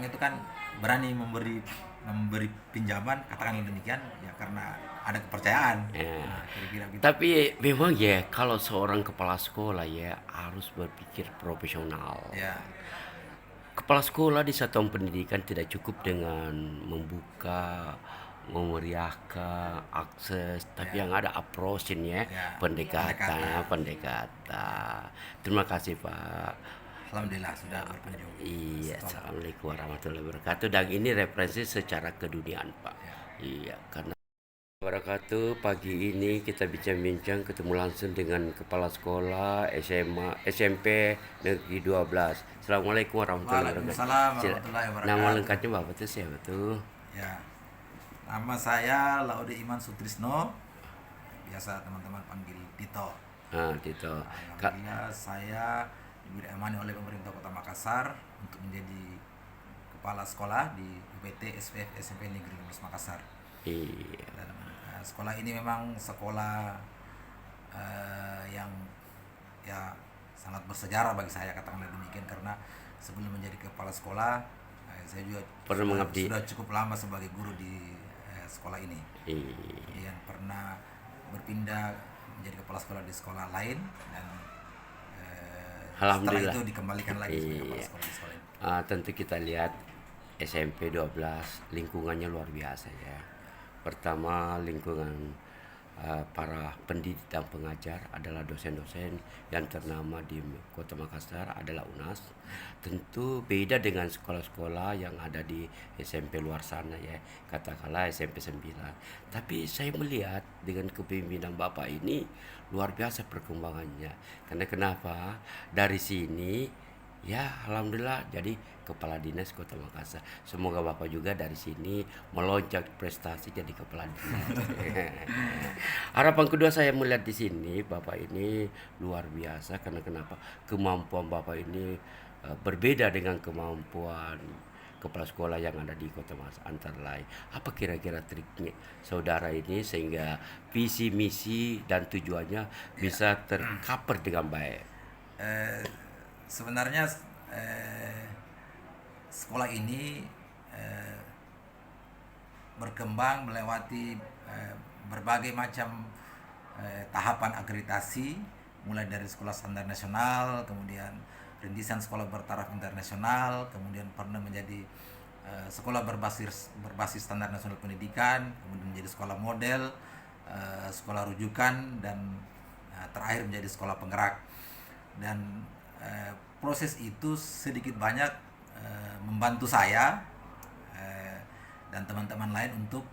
itu kan berani memberi pinjaman, katakanlah demikian ya, karena ada kepercayaan. Kira-kira gitu. Tapi memang ya, kalau seorang kepala sekolah ya harus berpikir profesional. Ya. Kepala sekolah di satuan pendidikan tidak cukup dengan membuka, memeriahkan akses, tapi yang ada approach-in ya, pendekatan. Terima kasih Pak. Alhamdulillah sudah berkunjung. Iya, assalamualaikum warahmatullahi wabarakatuh. Dan ini referensi secara keduniaan Pak. Iya, karena wabarakatuh. Pagi ini kita bincang-bincang ketemu langsung dengan kepala sekolah SMP Negeri 12. Assalamualaikum warahmatullahi wabarakatuh. Waalaikumsalam warahmatullahi wabarakatuh. Nama lengkapnya Bapak itu siapa tuh? Ya, nama saya Laude Iman Sutrisno, biasa teman-teman panggil Tito. Tito. Alhamdulillah saya diberi amani oleh pemerintah Kota Makassar untuk menjadi kepala sekolah di UPT SPF SMP Negeri 12 Makassar. Iya. Dan sekolah ini memang sekolah yang ya sangat bersejarah bagi saya, katakanlah demikian, karena sebelum menjadi kepala sekolah saya juga sudah cukup lama sebagai guru di sekolah ini. Yang pernah berpindah menjadi kepala sekolah di sekolah lain, dan setelah itu dikembalikan lagi sebagai kepala sekolah di sekolah ini. Tentu kita lihat SMP 12 lingkungannya luar biasa ya. Pertama, lingkungan para pendidik dan pengajar adalah dosen-dosen yang ternama di Kota Makassar adalah UNAS. Tentu beda dengan sekolah-sekolah yang ada di SMP luar sana ya, katakanlah SMP 9. Tapi saya melihat dengan kepemimpinan Bapak ini luar biasa perkembangannya. Karena kenapa? Dari sini ya alhamdulillah jadi kepala dinas Kota Makassar. Semoga Bapak juga dari sini melonjak prestasi jadi kepala dinas. Harapan kedua saya melihat di sini Bapak ini luar biasa, karena kenapa? Kemampuan Bapak ini berbeda dengan kemampuan kepala sekolah yang ada di Kota Makassar. Antara lain, apa kira-kira triknya saudara ini sehingga visi misi dan tujuannya bisa tercover dengan baik? Sebenarnya sekolah ini berkembang melewati berbagai macam tahapan akreditasi, mulai dari sekolah standar nasional, kemudian rintisan sekolah bertaraf internasional, kemudian pernah menjadi sekolah berbasis standar nasional pendidikan, kemudian menjadi sekolah model, sekolah rujukan, dan terakhir menjadi sekolah penggerak. Dan proses itu sedikit banyak membantu saya dan teman-teman lain untuk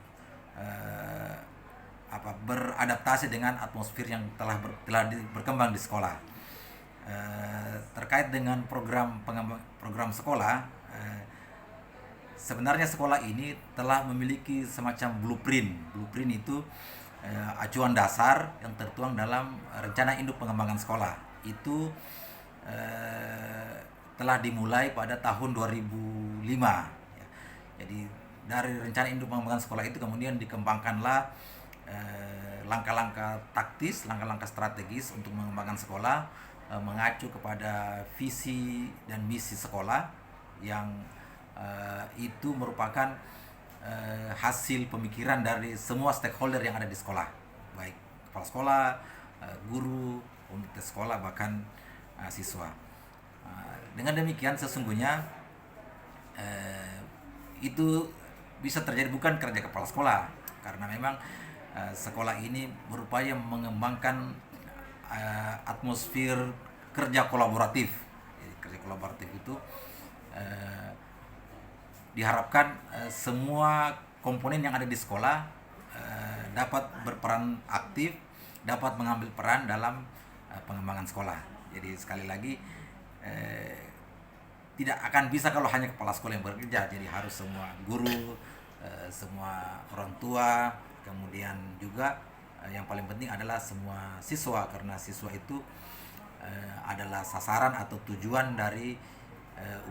beradaptasi dengan atmosfer yang telah berkembang di sekolah. Terkait dengan program sekolah, sebenarnya sekolah ini telah memiliki semacam blueprint. Blueprint itu acuan dasar yang tertuang dalam rencana induk pengembangan sekolah. Itu telah dimulai pada tahun 2005. Jadi dari rencana induk pengembangan sekolah itu kemudian dikembangkanlah langkah-langkah taktis, langkah-langkah strategis untuk mengembangkan sekolah, mengacu kepada visi dan misi sekolah yang itu merupakan hasil pemikiran dari semua stakeholder yang ada di sekolah, baik kepala sekolah, guru, komunitas sekolah, bahkan siswa. Dengan demikian sesungguhnya itu bisa terjadi bukan kerja kepala sekolah, karena memang sekolah ini berupaya mengembangkan atmosfer kerja kolaboratif. Jadi, kerja kolaboratif itu diharapkan semua komponen yang ada di sekolah dapat berperan aktif, dapat mengambil peran dalam pengembangan sekolah. Jadi sekali lagi tidak akan bisa kalau hanya kepala sekolah yang bekerja. Jadi harus semua guru, semua orang tua, kemudian juga yang paling penting adalah semua siswa, karena siswa itu adalah sasaran atau tujuan dari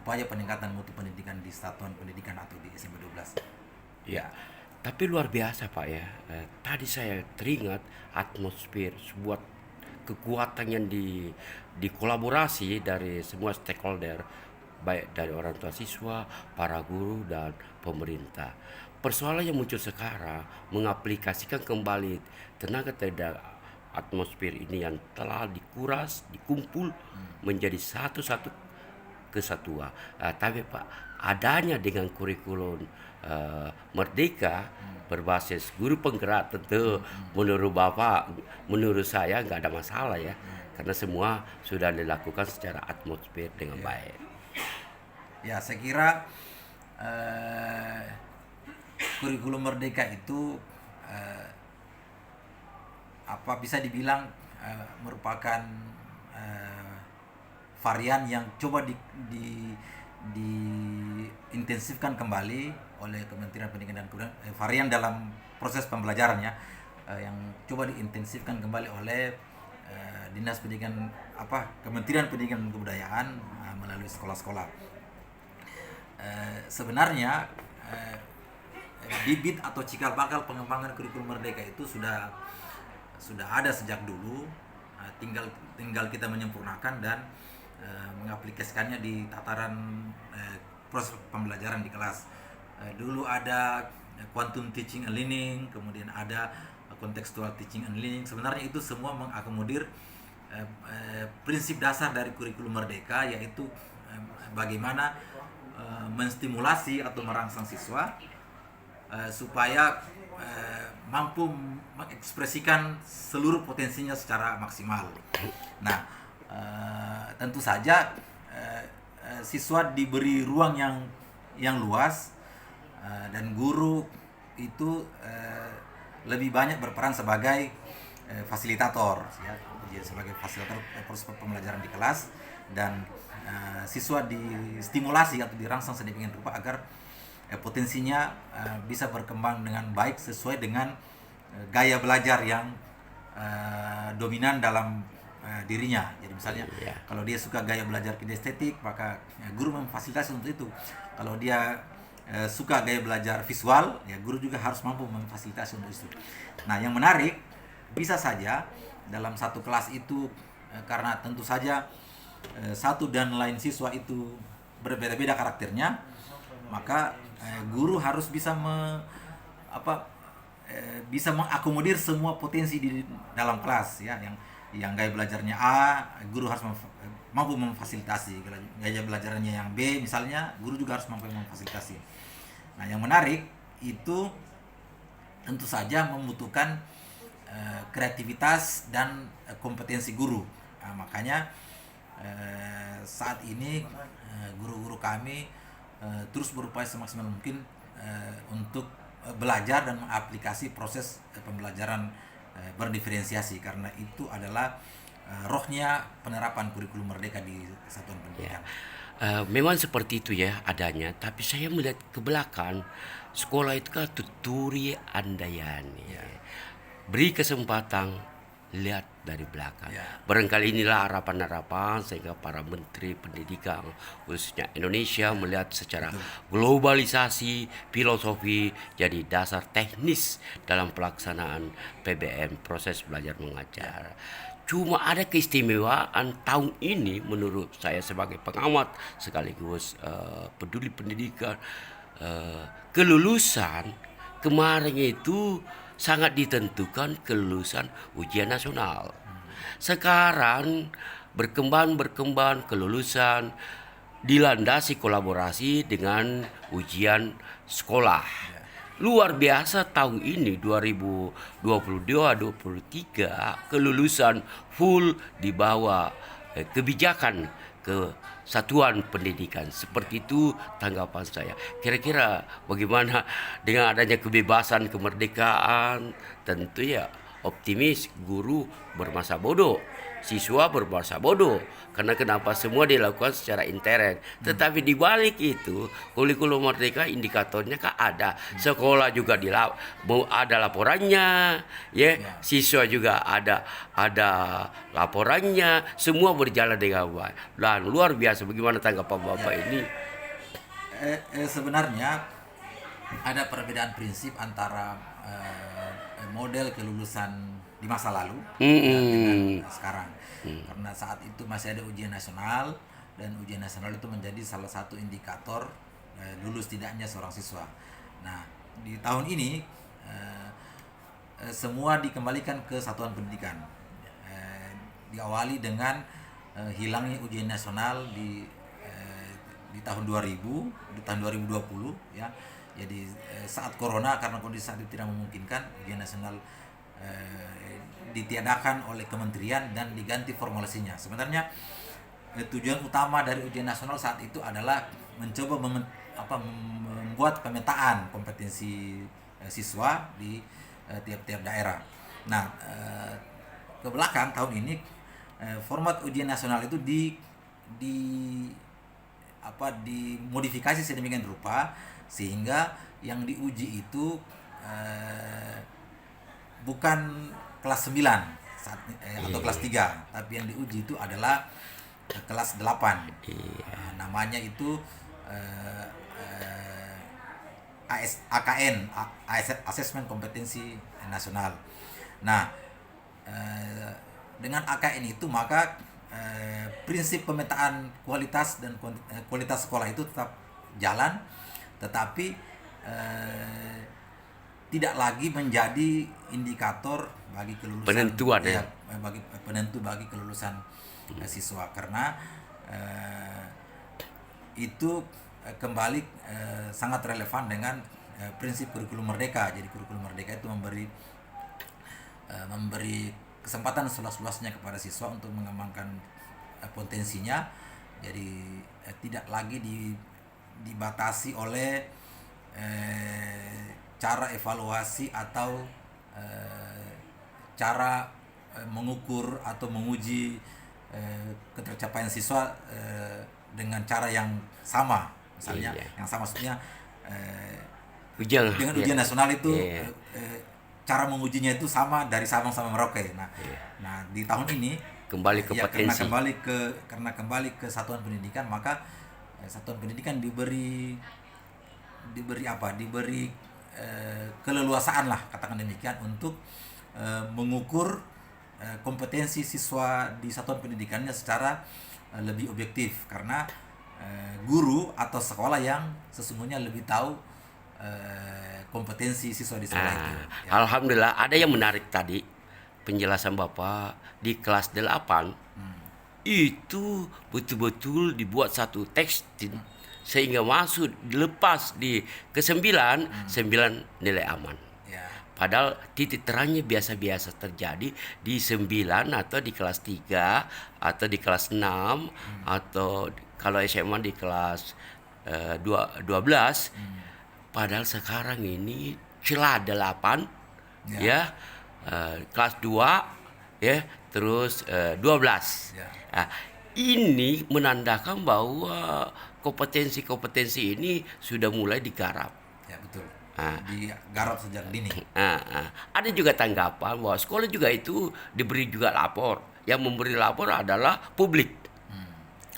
upaya peningkatan mutu pendidikan di satuan pendidikan atau di SMP 12. Ya, tapi luar biasa Pak ya. Tadi saya teringat atmosfer sebuah kekuatan yang dikolaborasi dari semua stakeholder, baik dari orang tua siswa, para guru, dan pemerintah. Persoalan yang muncul sekarang mengaplikasikan kembali tenaga atmosfer ini yang telah dikuras, dikumpul menjadi satu kesatuan. Tapi Pak, adanya dengan kurikulum Merdeka berbasis guru penggerak, tentu menurut Bapak, menurut saya nggak ada masalah ya, karena semua sudah dilakukan secara atmosfer dengan baik. Ya, saya kira kurikulum Merdeka itu bisa dibilang merupakan varian yang coba diintensifkan kembali oleh Kementerian Pendidikan dan Kebudayaan, varian dalam proses pembelajarannya yang coba diintensifkan kembali oleh Dinas Pendidikan Kementerian Pendidikan dan Kebudayaan melalui sekolah-sekolah. Sebenarnya bibit atau cikal bakal pengembangan kurikulum Merdeka itu sudah ada sejak dulu, tinggal kita menyempurnakan dan mengaplikasikannya di tataran proses pembelajaran di kelas. Dulu ada quantum teaching and learning, kemudian ada contextual teaching and learning. Sebenarnya itu semua mengakomodir prinsip dasar dari kurikulum Merdeka, yaitu bagaimana menstimulasi atau merangsang siswa supaya mampu mengekspresikan seluruh potensinya secara maksimal. Nah, tentu saja siswa diberi ruang yang luas, dan guru itu lebih banyak berperan sebagai fasilitator, ya, sebagai fasilitator proses pembelajaran di kelas, dan siswa distimulasi atau dirangsang sedemikian rupa agar potensinya bisa berkembang dengan baik sesuai dengan gaya belajar yang dominan dalam dirinya. Jadi misalnya kalau dia suka gaya belajar kinestetik, maka guru memfasilitasi untuk itu. Kalau dia suka gaya belajar visual, ya guru juga harus mampu memfasilitasi untuk itu. Nah, yang menarik, bisa saja dalam satu kelas itu karena tentu saja satu dan lain siswa itu berbeda-beda karakternya, maka guru harus bisa bisa mengakomodir semua potensi di dalam kelas, ya. Yang gaya belajarnya A, guru harus mampu memfasilitasi. Gaya belajarnya yang B misalnya, guru juga harus mampu memfasilitasi. Nah, yang menarik itu tentu saja membutuhkan kreativitas dan kompetensi guru. Nah, makanya saat ini guru-guru kami terus berupaya semaksimal mungkin untuk belajar dan mengaplikasi proses pembelajaran berdiferensiasi, karena itu adalah rohnya penerapan kurikulum merdeka di satuan pendidikan. Memang seperti itu ya adanya, tapi saya melihat ke belakang sekolah itu kan tuturi andayani. Beri kesempatan, lihat dari belakang. Barangkali inilah harapan-harapan sehingga para menteri pendidikan khususnya Indonesia melihat secara globalisasi filosofi jadi dasar teknis dalam pelaksanaan PBM, proses belajar mengajar. Cuma ada keistimewaan tahun ini menurut saya sebagai pengamat sekaligus peduli pendidikan, kelulusan kemarin itu sangat ditentukan kelulusan ujian nasional. Sekarang berkembang kelulusan dilandasi kolaborasi dengan ujian sekolah. Luar biasa tahun ini 2022-23 kelulusan full di bawah kebijakan kesatuan pendidikan. Seperti itu tanggapan saya. Kira-kira bagaimana dengan adanya kebebasan kemerdekaan? Tentu ya optimis, guru bermasa bodoh, siswa bermasa bodoh. Karena kenapa semua dilakukan secara intern. Tetapi di balik itu kurikulum merdeka indikatornya kan ada. Sekolah juga ada laporannya, ya. Siswa juga ada laporannya. Semua berjalan dengan baik. Dan luar biasa. Bagaimana tanggapan Bapak ini? Sebenarnya ada perbedaan prinsip antara model kelulusan di masa lalu dengan sekarang. Karena saat itu masih ada ujian nasional, dan ujian nasional itu menjadi salah satu indikator lulus tidaknya seorang siswa. Nah, di tahun ini semua dikembalikan ke satuan pendidikan. Diawali dengan hilangnya ujian nasional di tahun 2000, di tahun 2020 ya. Jadi saat corona, karena kondisi saat itu tidak memungkinkan, ujian nasional ditiadakan oleh kementerian dan diganti formulasinya. Sebenarnya tujuan utama dari ujian nasional saat itu adalah mencoba membuat pemetaan kompetensi siswa di tiap-tiap daerah. Nah, ke belakang tahun ini format ujian nasional itu dimodifikasi sedemikian rupa sehingga yang diuji itu bukan kelas 9 atau kelas 3, tapi yang diuji itu adalah kelas 8. Namanya itu AKN, Assessment Kompetensi Nasional. Nah, dengan AKN itu maka prinsip pemetaan kualitas dan kualitas sekolah itu tetap jalan, tetapi tidak lagi menjadi indikator bagi kelulusan penentuan bagi kelulusan siswa, karena itu kembali sangat relevan dengan prinsip kurikulum merdeka. Jadi kurikulum merdeka itu memberi kesempatan seluas-luasnya kepada siswa untuk mengembangkan potensinya. Jadi tidak lagi dibatasi oleh cara evaluasi atau cara mengukur atau menguji ketercapaian siswa dengan cara yang sama. Misalnya yang sama maksudnya dengan ujian nasional itu cara mengujinya itu sama dari Sabang sampai Merauke. Nah di tahun ini kembali ke potensi. Karena kembali ke satuan pendidikan, maka satuan pendidikan diberi keleluasaan lah, katakan demikian, untuk mengukur kompetensi siswa di satuan pendidikannya secara lebih objektif, karena guru atau sekolah yang sesungguhnya lebih tahu kompetensi siswa di sekolah itu. Ya. Alhamdulillah ada yang menarik tadi penjelasan Bapak di kelas 8 itu betul-betul dibuat satu teks sehingga masuk dilepas di ke 9 nilai aman. Padahal titik terangnya biasa-biasa terjadi di 9 atau di kelas 3 atau di kelas 6 atau kalau SMA di kelas 12. Padahal sekarang ini celah 8 Ya. ya, kelas 2 ya, terus 12. Ya. Nah, ini menandakan bahwa kompetensi-kompetensi ini sudah mulai digarap. Ya, betul. Ah. Digarap sejak dini. Ada juga tanggapan bahwa sekolah juga itu diberi juga lapor. Yang memberi lapor adalah publik.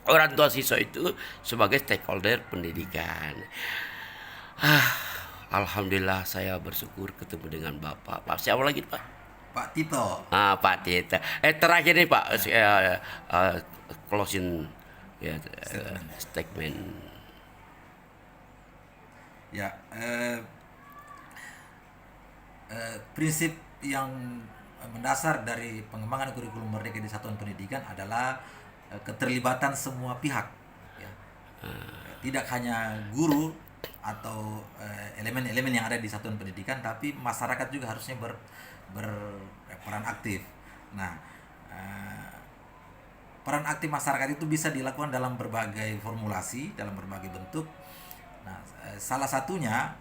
Orang tua siswa itu sebagai stakeholder pendidikan. Alhamdulillah saya bersyukur ketemu dengan Bapak. Pak siapa lagi Pak? Pak Tito. Pak Tita. Terakhir nih Pak, closing ya, statement. Ya, prinsip yang mendasar dari pengembangan kurikulum Merdeka di Satuan Pendidikan adalah keterlibatan semua pihak. Ya. Tidak hanya guru atau elemen-elemen yang ada di Satuan Pendidikan, tapi masyarakat juga harusnya berperan aktif. Nah, peran aktif masyarakat itu bisa dilakukan dalam berbagai formulasi, dalam berbagai bentuk. Nah, salah satunya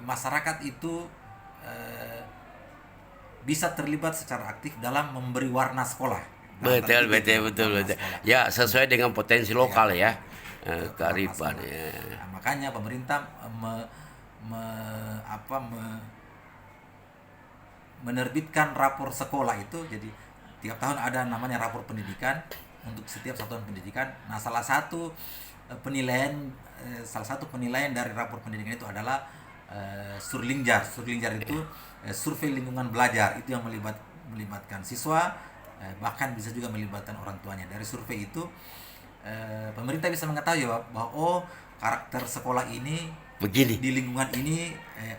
masyarakat itu bisa terlibat secara aktif dalam memberi warna sekolah. Betul. Sekolah. Ya, sesuai dengan potensi lokal ya. Kearifan. Kearifan ya. Nah, makanya pemerintah menerbitkan rapor sekolah itu. Jadi tiap tahun ada namanya rapor pendidikan untuk setiap satuan pendidikan. Nah, salah satu penilaian dari rapor pendidikan itu adalah Surlingjar. Surlingjar itu survei lingkungan belajar, itu yang melibatkan siswa, bahkan bisa juga melibatkan orang tuanya. Dari survei itu pemerintah bisa mengetahui bahwa karakter sekolah ini Begini. di lingkungan ini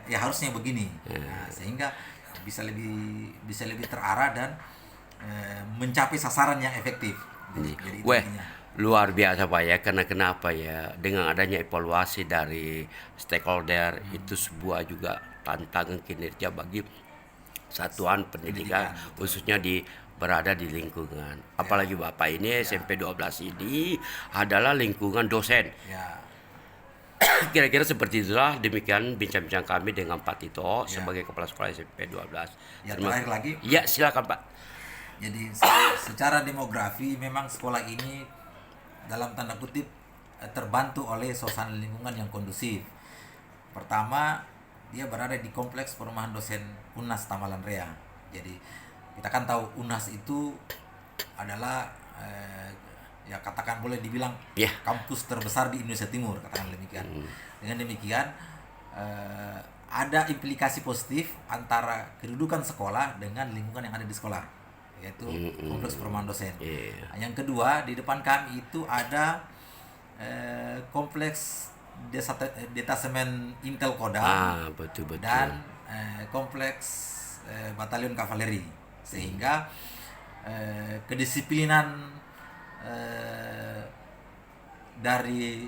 ya harusnya begini. Nah, sehingga bisa lebih terarah dan mencapai sasaran yang efektif. Jadi itu Weh, intinya. luar biasa Pak ya. Karena kenapa ya? Dengan adanya evaluasi dari stakeholder itu sebuah juga tantangan kinerja bagi satuan pendidikan, khususnya berada di lingkungan. Apalagi Bapak ini SMP 12 ini adalah lingkungan dosen. Ya. Kira-kira seperti itulah, demikian bincang-bincang kami dengan Pak Tito sebagai Kepala Sekolah SMP 12. Ya, terakhir lagi. Ya, silakan Pak. Jadi secara demografi memang sekolah ini dalam tanda kutip terbantu oleh suasana lingkungan yang kondusif. Pertama, dia berada di kompleks perumahan dosen UNAS Tamalan Rea. Jadi kita kan tahu UNAS itu adalah ya katakan boleh dibilang kampus terbesar di Indonesia Timur, katakan demikian. Dengan demikian ada implikasi positif antara kedudukan sekolah dengan lingkungan yang ada di sekolah, yaitu kompleks perumahan dosen. Yang kedua, di depan kami itu ada kompleks detasemen Intel Kodam Betul. dan kompleks batalion kavaleri, sehingga kedisiplinan dari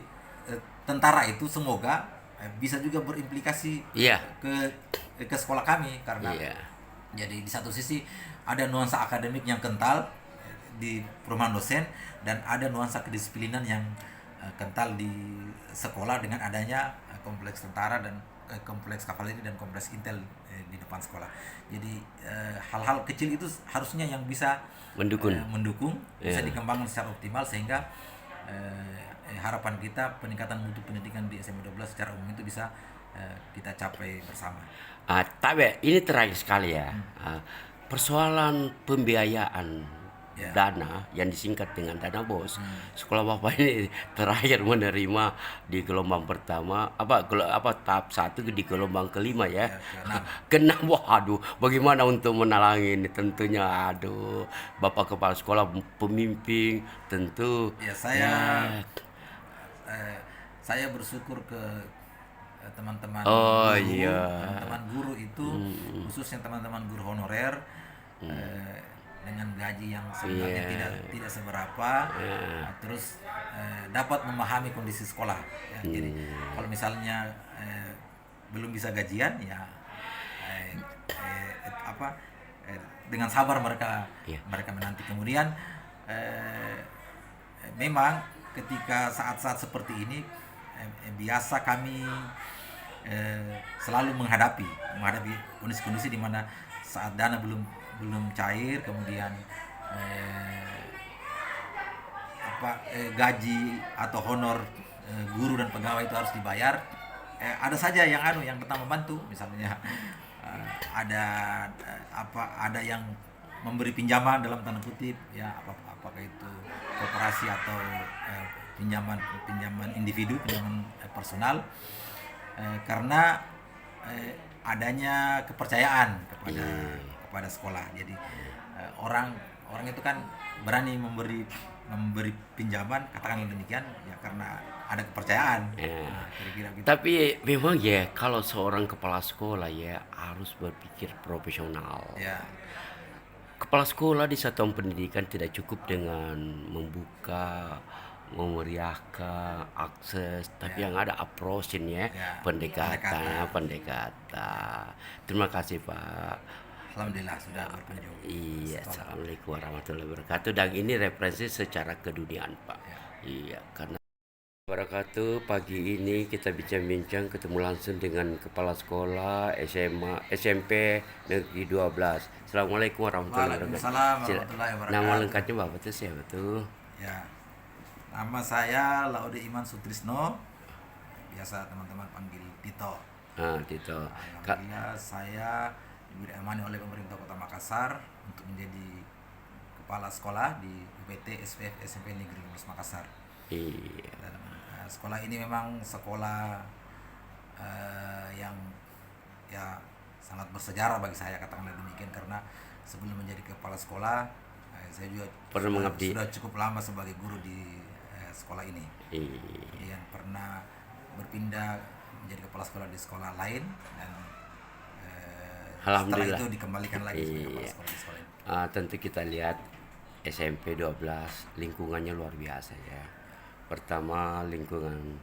tentara itu semoga bisa juga berimplikasi ke sekolah kami, karena jadi di satu sisi ada nuansa akademik yang kental di perumahan dosen dan ada nuansa kedisiplinan yang kental di sekolah dengan adanya kompleks tentara dan kompleks kavaleri dan kompleks intel di depan sekolah. Jadi hal-hal kecil itu harusnya yang bisa mendukung bisa dikembangkan secara optimal, sehingga harapan kita peningkatan mutu pendidikan di SMP 12 secara umum itu bisa kita capai bersama. Tapi ini terakhir sekali ya. Persoalan pembiayaan dana yang disingkat dengan dana BOS. Sekolah Bapak ini terakhir menerima di gelombang pertama tahap 1 di gelombang kelima ya. Kenapa? Aduh, bagaimana untuk menalangi ini? Tentunya Bapak Kepala Sekolah pemimpin tentu. Ya, saya bersyukur ke teman-teman teman-teman guru itu, khususnya teman-teman guru honorer dengan gaji yang sebenarnya tidak seberapa, terus dapat memahami kondisi sekolah. Jadi kalau misalnya belum bisa gajian ya eh, apa dengan sabar mereka Iya. mereka menanti. Kemudian eh, memang ketika saat-saat seperti ini biasa kami selalu menghadapi kondisi-kondisi di mana saat dana belum belum cair, kemudian eh, gaji atau honor guru dan pegawai itu harus dibayar. Ada saja yang yang datang membantu, misalnya ada ada yang memberi pinjaman dalam tanda kutip ya, apakah itu koperasi atau pinjaman pinjaman individu, pinjaman personal, karena adanya kepercayaan kepada sekolah. Jadi orang orang itu kan berani memberi pinjaman, katakanlah demikian ya, karena ada kepercayaan. Ya. Nah, kira-kira gitu. Tapi memang ya kalau seorang kepala sekolah ya harus berpikir profesional. Ya, Kepala sekolah di satuan pendidikan tidak cukup dengan membuka, memeriahkan akses, tapi yang ada approach-nya, Ya, pendekatannya, pendekatan. pendekatan. Terima kasih Pak. Alhamdulillah sudah berkunjung. Iya, Setelah- assalamualaikum warahmatullahi wabarakatuh. Dan ini referensi secara keduniaan Pak. Ya. Iya, karena wabarakatuh. Pagi ini kita bincang-bincang ketemu langsung dengan kepala sekolah SMA SMP Negeri 12. Assalamualaikum warahmatullahi wabarakatuh. Waalaikumsalam warahmatullahi wabarakatuh. Nama lengkapnya Bapak tuh siapa tuh? Ya, nama saya Laude Iman Sutrisno, biasa teman-teman panggil Tito. Ah, Tito. Kak, Alhamdulillah saya diberi amani oleh pemerintah Kota Makassar untuk menjadi kepala sekolah di UPT SPF SMP Negeri 12 Makassar. iya. Dan sekolah ini memang sekolah yang ya sangat bersejarah bagi saya, katakanlah demikian, karena sebelum menjadi kepala sekolah saya juga Pernah mengabdi. sudah cukup lama sebagai guru di sekolah ini. Iya. Kemudian pernah berpindah menjadi kepala sekolah di sekolah lain, dan setelah Alhamdulillah. itu dikembalikan lagi sebagai kepala Iya. sekolah di sekolah ini. Tentu kita lihat SMP 12 lingkungannya luar biasa ya. Pertama lingkungan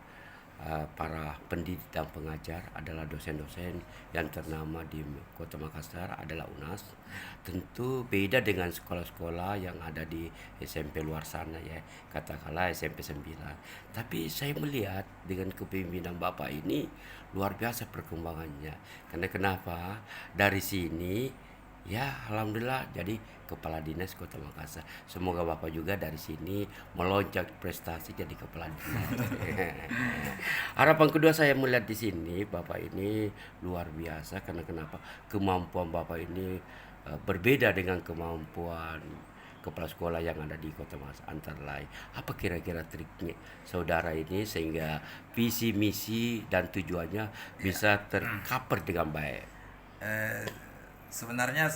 para pendidik dan pengajar adalah dosen-dosen yang ternama di Kota Makassar adalah UNAS. Tentu beda dengan sekolah-sekolah yang ada di SMP luar sana ya, katakanlah SMP 9. Tapi saya melihat dengan kepemimpinan Bapak ini luar biasa perkembangannya. Karena kenapa? Dari sini ya alhamdulillah jadi kepala dinas Kota Makassar. Semoga Bapak juga dari sini melonjak prestasi jadi kepala dinas. Harapan kedua saya melihat di sini Bapak ini luar biasa, karena kenapa? Kemampuan Bapak ini berbeda dengan kemampuan kepala sekolah yang ada di Kota Makassar antara lain. Apa kira-kira triknya saudara ini sehingga visi misi dan tujuannya bisa tercover dengan baik? Sebenarnya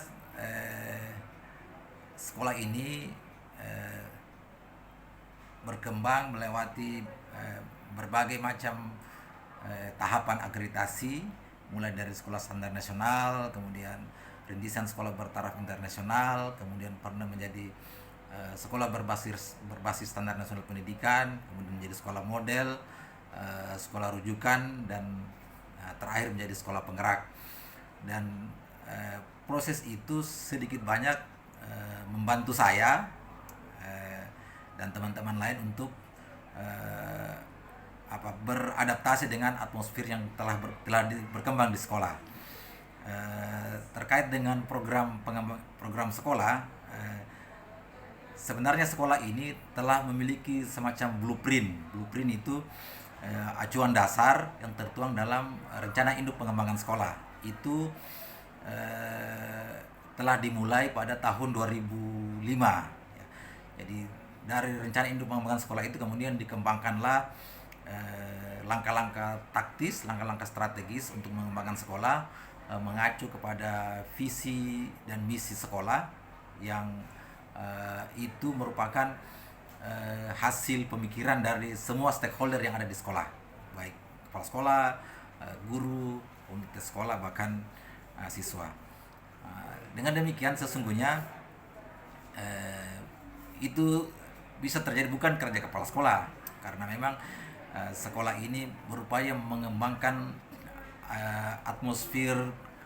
sekolah ini berkembang melewati berbagai macam tahapan akreditasi, mulai dari sekolah standar nasional, kemudian rintisan sekolah bertaraf internasional, kemudian pernah menjadi sekolah berbasis standar nasional pendidikan, kemudian menjadi sekolah model, sekolah rujukan, dan terakhir menjadi sekolah penggerak. Dan proses itu sedikit banyak membantu saya dan teman-teman lain untuk beradaptasi dengan atmosfer yang telah berkembang di sekolah. Terkait dengan program sekolah, sebenarnya sekolah ini telah memiliki semacam blueprint. Blueprint itu acuan dasar yang tertuang dalam rencana induk pengembangan sekolah. Itu telah dimulai pada tahun 2005. Jadi dari rencana induk pengembangan sekolah itu kemudian dikembangkanlah langkah-langkah taktis, langkah-langkah strategis untuk mengembangkan sekolah, mengacu kepada visi dan misi sekolah yang itu merupakan hasil pemikiran dari semua stakeholder yang ada di sekolah, baik kepala sekolah, guru, komite sekolah, bahkan siswa. Dengan demikian sesungguhnya itu bisa terjadi bukan kerja kepala sekolah, karena memang sekolah ini berupaya mengembangkan atmosfer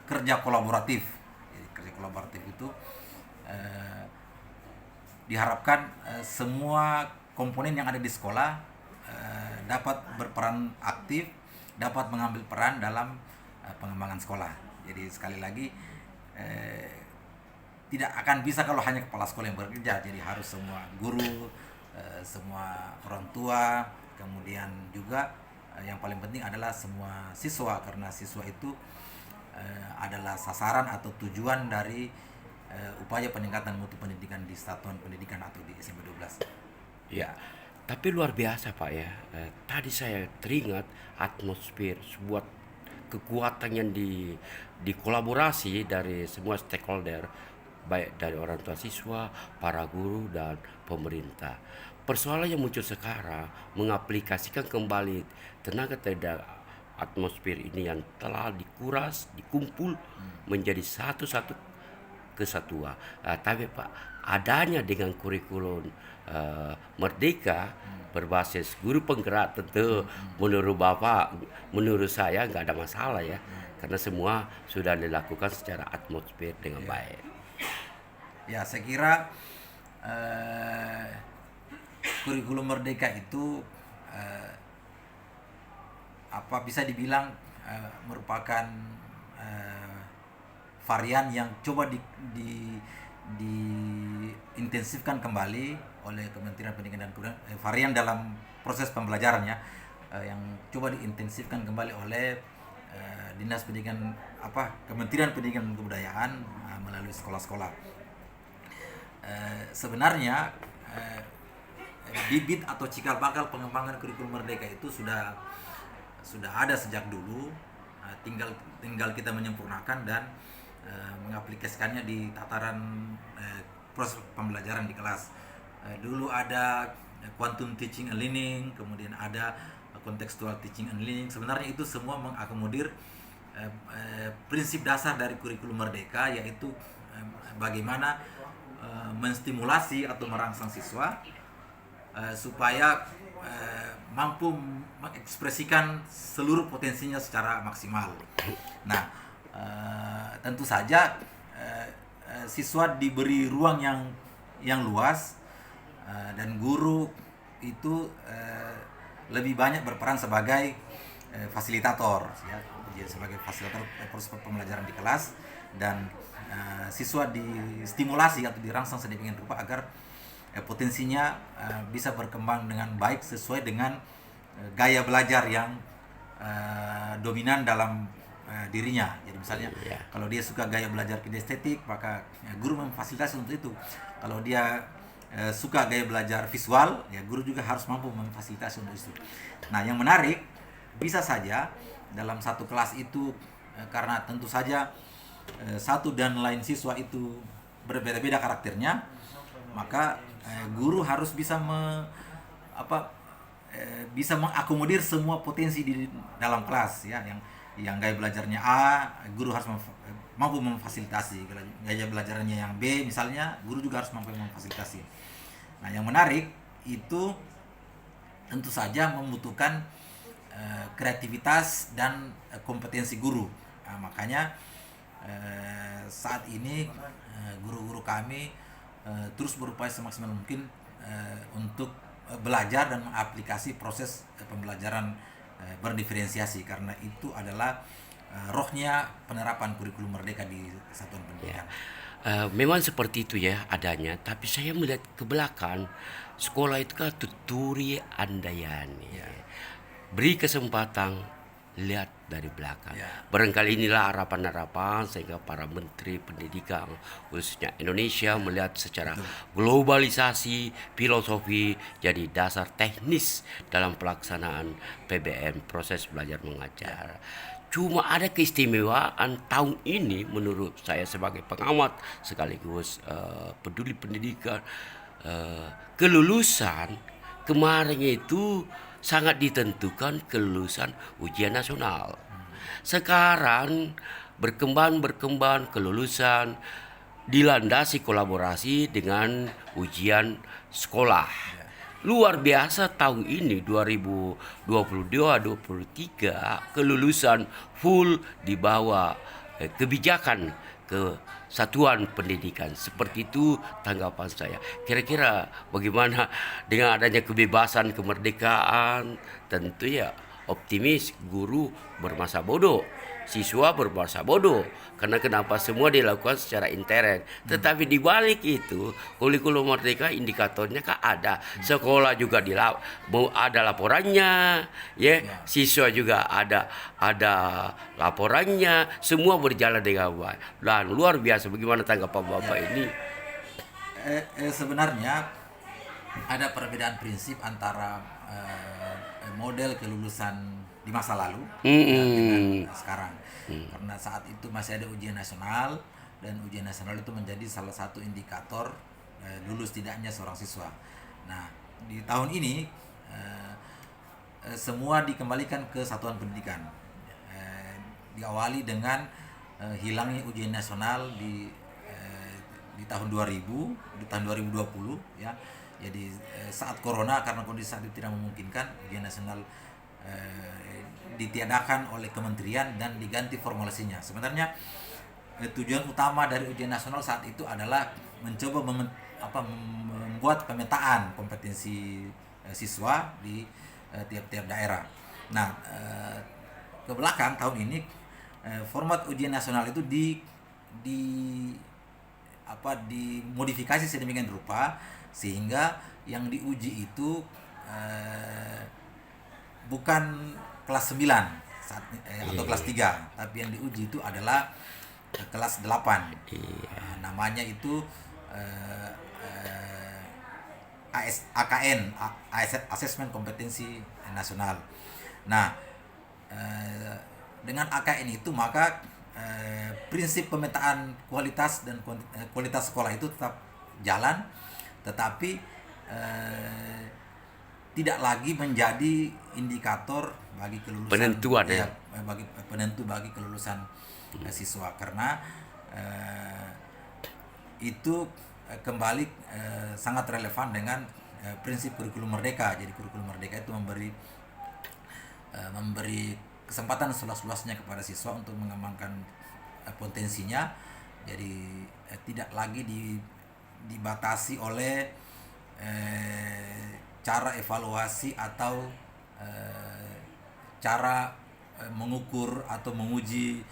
kerja kolaboratif. Jadi kerja kolaboratif itu diharapkan semua komponen yang ada di sekolah dapat berperan aktif, dapat mengambil peran dalam pengembangan sekolah. Jadi sekali lagi tidak akan bisa kalau hanya kepala sekolah yang bekerja. Jadi harus semua guru, semua orang tua, kemudian juga yang paling penting adalah semua siswa, karena siswa itu adalah sasaran atau tujuan dari upaya peningkatan mutu pendidikan di satuan pendidikan atau di SMP 12. Ya, tapi luar biasa Pak ya. Tadi saya teringat atmosfer sebuah kekuatan yang dikolaborasi dari semua stakeholder, baik dari orang tua siswa, para guru dan pemerintah. Persoalan yang muncul sekarang mengaplikasikan kembali tenaga atmosfer ini yang telah dikuras, dikumpul menjadi satu kesatuan. Tapi Pak, adanya dengan kurikulum Merdeka berbasis guru penggerak tentu menurut Bapak, menurut saya nggak ada masalah ya, karena semua sudah dilakukan secara atmosfer dengan baik. Ya, saya kira kurikulum Merdeka itu bisa dibilang merupakan varian yang coba diintensifkan kembali oleh Kementerian Pendidikan dan Kebudayaan, varian dalam proses pembelajaran ya, yang coba diintensifkan kembali oleh Dinas Pendidikan Kementerian Pendidikan dan Kebudayaan melalui sekolah-sekolah. Sebenarnya bibit atau cikal bakal pengembangan kurikulum Merdeka itu sudah ada sejak dulu, tinggal kita menyempurnakan dan mengaplikasikannya di tataran proses pembelajaran di kelas. Dulu ada quantum teaching and learning, kemudian ada contextual teaching and learning. Sebenarnya itu semua mengakomodir prinsip dasar dari kurikulum Merdeka, yaitu bagaimana menstimulasi atau merangsang siswa supaya mampu mengekspresikan seluruh potensinya secara maksimal. Nah, tentu saja siswa diberi ruang yang luas, dan guru itu lebih banyak berperan sebagai fasilitator ya, sebagai fasilitator proses pembelajaran di kelas, dan siswa distimulasi atau dirangsang sedemikian rupa agar potensinya bisa berkembang dengan baik sesuai dengan gaya belajar yang dominan dalam dirinya. Jadi misalnya kalau dia suka gaya belajar kinestetik, maka guru memfasilitasi untuk itu. Kalau dia suka gaya belajar visual, ya guru juga harus mampu memfasilitasi untuk itu. Nah, yang menarik, bisa saja dalam satu kelas itu karena tentu saja satu dan lain siswa itu berbeda-beda karakternya, maka guru harus bisa bisa mengakomodir semua potensi di dalam kelas ya. Yang gaya belajarnya A, guru harus mampu memfasilitasi. Gaya belajarnya yang B misalnya, guru juga harus mampu memfasilitasi. Nah, yang menarik itu tentu saja membutuhkan kreativitas dan kompetensi guru. Nah, makanya saat ini guru-guru kami terus berupaya semaksimal mungkin untuk belajar dan mengaplikasi proses pembelajaran berdiferensiasi, karena itu adalah rohnya penerapan kurikulum Merdeka di satuan pendidikan. Memang seperti itu ya adanya, tapi saya melihat ke belakang sekolah itu kan tuturi andayani. Beri kesempatan, lihat dari belakang. Barangkali inilah harapan-harapan sehingga para menteri pendidikan khususnya Indonesia melihat secara globalisasi filosofi jadi dasar teknis dalam pelaksanaan PBM, proses belajar mengajar. Cuma ada keistimewaan tahun ini menurut saya sebagai pengamat sekaligus peduli pendidikan, kelulusan kemarin itu sangat ditentukan kelulusan ujian nasional. Sekarang berkembang kelulusan dilandasi kolaborasi dengan ujian sekolah. luar biasa tahun ini 2022-23 kelulusan full di bawah kebijakan kesatuan pendidikan. Seperti itu tanggapan saya. Kira-kira bagaimana dengan adanya kebebasan kemerdekaan? Tentu ya optimis, guru bermasa bodoh, siswa bermasa bodoh. Karena kenapa semua dilakukan secara intern. Tetapi di balik itu kurikulum merdeka indikatornya kan ada. Sekolah juga mau ada laporannya, ya. Siswa juga ada laporannya. Semua berjalan dengan baik. Dan luar biasa. Bagaimana tanggapan Bapak ini? Sebenarnya ada perbedaan prinsip antara model kelulusan di masa lalu dengan sekarang. Karena saat itu masih ada ujian nasional, dan ujian nasional itu menjadi salah satu indikator lulus tidaknya seorang siswa. Nah, di tahun ini semua dikembalikan ke satuan pendidikan. Diawali dengan hilangnya ujian nasional di tahun 2020 ya. Jadi saat corona, karena kondisi saat itu tidak memungkinkan, ujian nasional ditiadakan oleh kementerian dan diganti formulasinya. Sebenarnya tujuan utama dari ujian nasional saat itu adalah mencoba membuat pemetaan kompetensi siswa di tiap-tiap daerah. Nah, ke belakang tahun ini format ujian nasional itu dimodifikasi sedemikian rupa sehingga yang diuji itu bukan kelas 9 atau kelas 3, tapi yang diuji itu adalah kelas 8. Namanya itu AKN, Assessment Kompetensi Nasional. Nah, dengan AKN itu maka prinsip pemetaan kualitas dan kualitas sekolah itu tetap jalan, tetapi tidak lagi menjadi indikator bagi kelulusan, penentuan bagi kelulusan siswa, karena itu kembali sangat relevan dengan prinsip kurikulum merdeka. Jadi kurikulum merdeka itu memberi kesempatan seluas-luasnya kepada siswa untuk mengembangkan potensinya. Jadi tidak lagi dibatasi oleh cara evaluasi atau cara mengukur atau menguji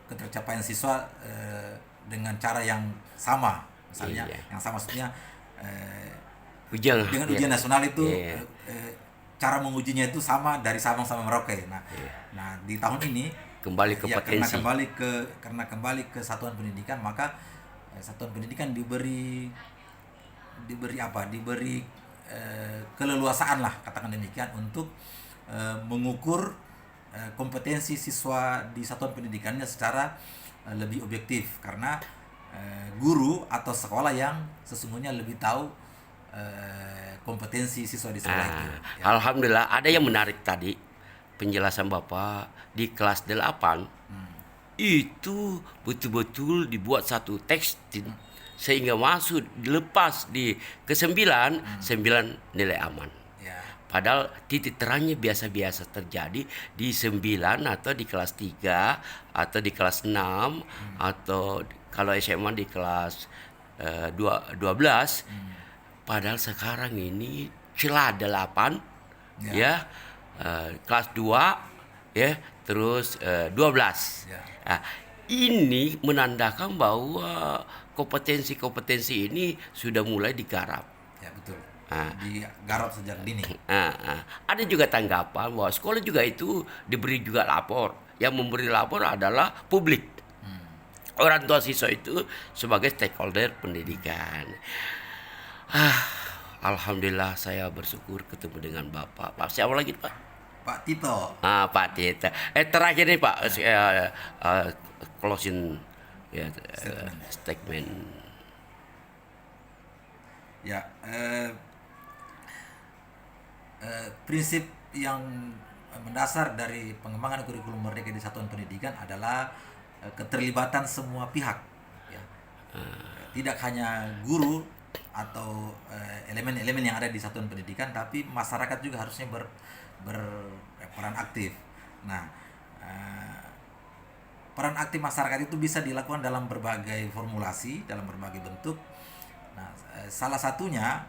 ketercapaian siswa dengan cara yang sama. Misalnya yang sama maksudnya dengan ujian nasional itu cara mengujinya itu sama dari Sabang sampai Merauke. Nah di tahun ini kembali ke potensi. Karena kembali ke satuan pendidikan, maka satuan pendidikan diberi keleluasaan lah, katakan demikian, untuk mengukur kompetensi siswa di satuan pendidikannya secara lebih objektif, karena guru atau sekolah yang sesungguhnya lebih tahu kompetensi siswa di sekolah itu. Ya. Alhamdulillah, ada yang menarik tadi penjelasan Bapak di kelas 8 itu betul-betul dibuat satu teks sehingga masuk dilepas di ke-9 nilai aman. Ya. Padahal titik terangnya biasa-biasa terjadi di 9 atau di kelas 3 atau di kelas 6 atau kalau SMA di kelas 12. Padahal sekarang ini celah 8 ya, kelas 2 ya, terus 12. Ya. Nah, ini menandakan bahwa kompetensi ini sudah mulai digarap. Ya, betul. Digarap sejak dini. Ada juga tanggapan bahwa sekolah juga itu diberi juga lapor. Yang memberi lapor adalah publik. Orang tua siswa itu sebagai stakeholder pendidikan. Alhamdulillah saya bersyukur ketemu dengan Bapak. Pak, siapa lagi Pak? Pak Tito. Pak Tito. Terakhir nih Pak, closing statement. Ya, prinsip yang mendasar dari pengembangan kurikulum merdeka di satuan pendidikan adalah keterlibatan semua pihak. Ya. Tidak hanya guru, atau elemen-elemen yang ada di satuan pendidikan, tapi masyarakat juga harusnya berperan aktif. Nah, peran aktif masyarakat itu bisa dilakukan dalam berbagai formulasi, dalam berbagai bentuk. Nah, salah satunya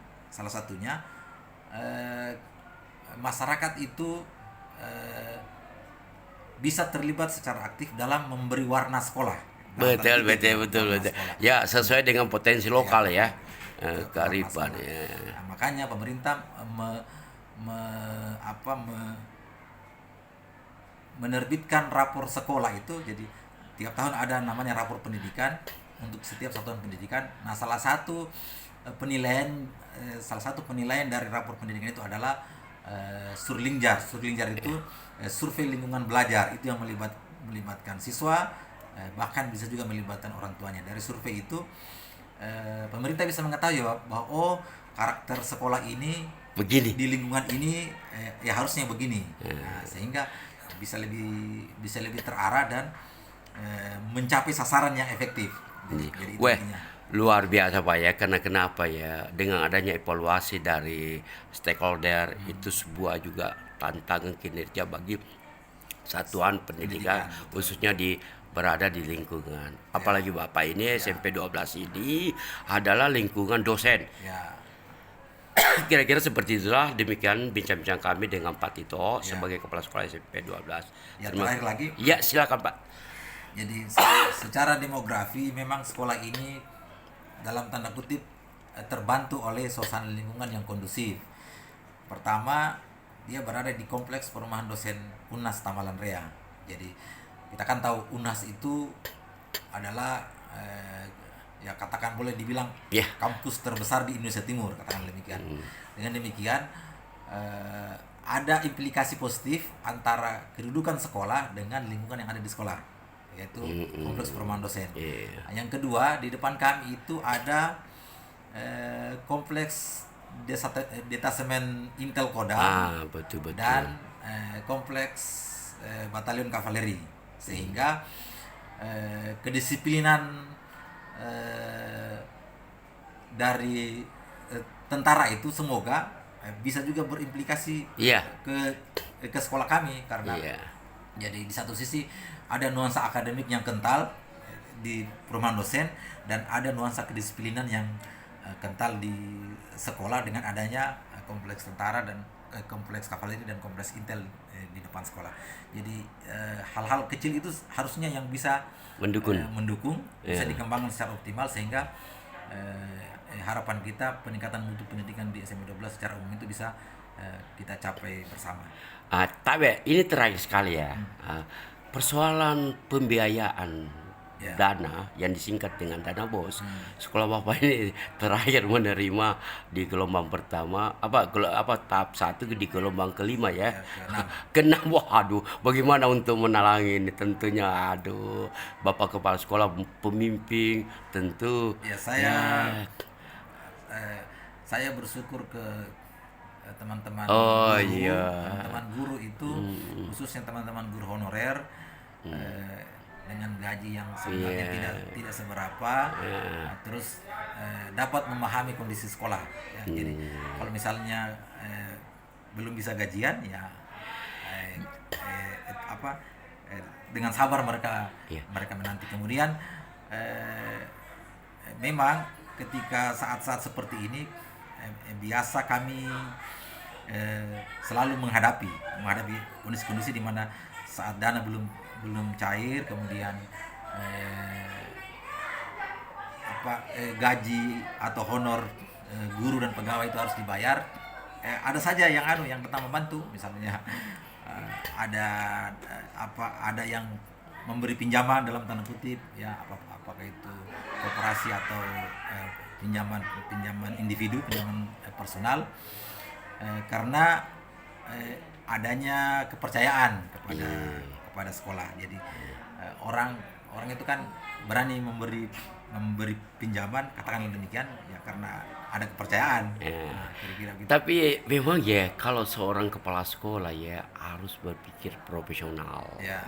masyarakat itu bisa terlibat secara aktif dalam memberi warna sekolah. Betul, betul. Sekolah. Ya, sesuai dengan potensi lokal ya. Warna Kearifan sekolah. ya. Nah, makanya pemerintah menerbitkan rapor sekolah itu. Jadi tiap tahun ada namanya rapor pendidikan untuk setiap satuan pendidikan. Nah, salah satu penilaian dari rapor pendidikan itu adalah Surlingjar. Surlingjar itu survei lingkungan belajar, itu yang melibatkan siswa, bahkan bisa juga melibatkan orang tuanya. Dari survei itu pemerintah bisa mengetahui bahwa karakter sekolah ini Begini. di lingkungan ini ya harusnya begini. Nah, sehingga bisa lebih terarah dan mencapai sasaran yang efektif. Jadi itu Weh, intinya. luar biasa Pak ya, karena kenapa ya, dengan adanya evaluasi dari stakeholder itu sebuah juga tantangan kinerja bagi satuan pendidikan, Pendidikan, betul. khususnya berada di lingkungan. Apalagi Bapak ini SMP 12 ini adalah lingkungan dosen. Ya, Kira-kira seperti itulah, demikian bincang-bincang kami dengan Pak Tito sebagai Kepala Sekolah SMP 12. ya terakhir lagi. Ya, silakan Pak. Jadi secara demografi memang sekolah ini dalam tanda kutip terbantu oleh suasana lingkungan yang kondusif. Pertama, dia berada di kompleks perumahan dosen UNAS Tamalan Rea. Jadi kita kan tahu UNAS itu adalah ya katakan boleh dibilang Ya. kampus terbesar di Indonesia Timur, katakan demikian. Dengan demikian ada implikasi positif antara kedudukan sekolah dengan lingkungan yang ada di sekolah, yaitu kompleks perumahan dosen. Iya. Yang kedua, di depan kami itu ada kompleks detasemen Intel Kodam Betul. dan kompleks batalion kavaleri, sehingga kedisiplinan dari tentara itu semoga bisa juga berimplikasi Iya. ke sekolah kami, karena Iya. jadi di satu sisi ada nuansa akademik yang kental di perumahan dosen, dan ada nuansa kedisiplinan yang kental di sekolah dengan adanya kompleks tentara dan kompleks kavaleri dan kompleks intel di depan sekolah. Jadi hal-hal kecil itu harusnya yang bisa mendukung bisa dikembangkan secara optimal, sehingga harapan kita peningkatan mutu pendidikan di SMP 12 secara umum itu bisa kita capai bersama. Tapi ini terakhir sekali ya. Persoalan pembiayaan dana yang disingkat dengan dana BOS. Sekolah Bapak ini terakhir menerima di gelombang pertama tahap 1 di gelombang kelima ya. Kenapa? Aduh, bagaimana untuk menalangi ini? Tentunya Bapak Kepala Sekolah pemimpin tentu. Ya, saya bersyukur ke teman-teman teman-teman guru itu, khususnya teman-teman guru honorer dengan gaji yang sebenarnya tidak seberapa, terus dapat memahami kondisi sekolah ya. Jadi kalau misalnya belum bisa gajian ya dengan sabar mereka menanti. Kemudian memang ketika saat-saat seperti ini biasa kami selalu menghadapi kondisi-kondisi di mana saat dana belum cair, kemudian gaji atau honor guru dan pegawai itu harus dibayar. Ada saja yang tetap membantu, misalnya ada yang memberi pinjaman dalam tanda kutip ya, apakah itu koperasi atau pinjaman individu, pinjaman personal, karena adanya kepercayaan kepada sekolah. Jadi orang itu kan berani memberi pinjaman, katakanlah demikian ya, karena ada kepercayaan. Kira-kira gitu. Tapi memang ya, kalau seorang kepala sekolah ya harus berpikir profesional. Ya.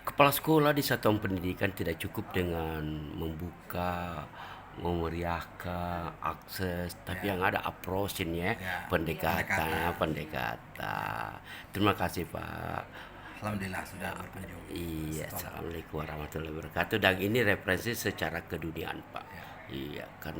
Kepala sekolah di satuan pendidikan tidak cukup dengan membuka memeriahkan akses, tapi yang ada approach-nya, Ya, pendekatannya, pendekatan. Terima kasih Pak. Alhamdulillah sudah berkunjung ke Iya, sekolah. assalamualaikum warahmatullahi wabarakatuh. Dan ini referensi secara keduniaan Pak. Ya. Iya, karena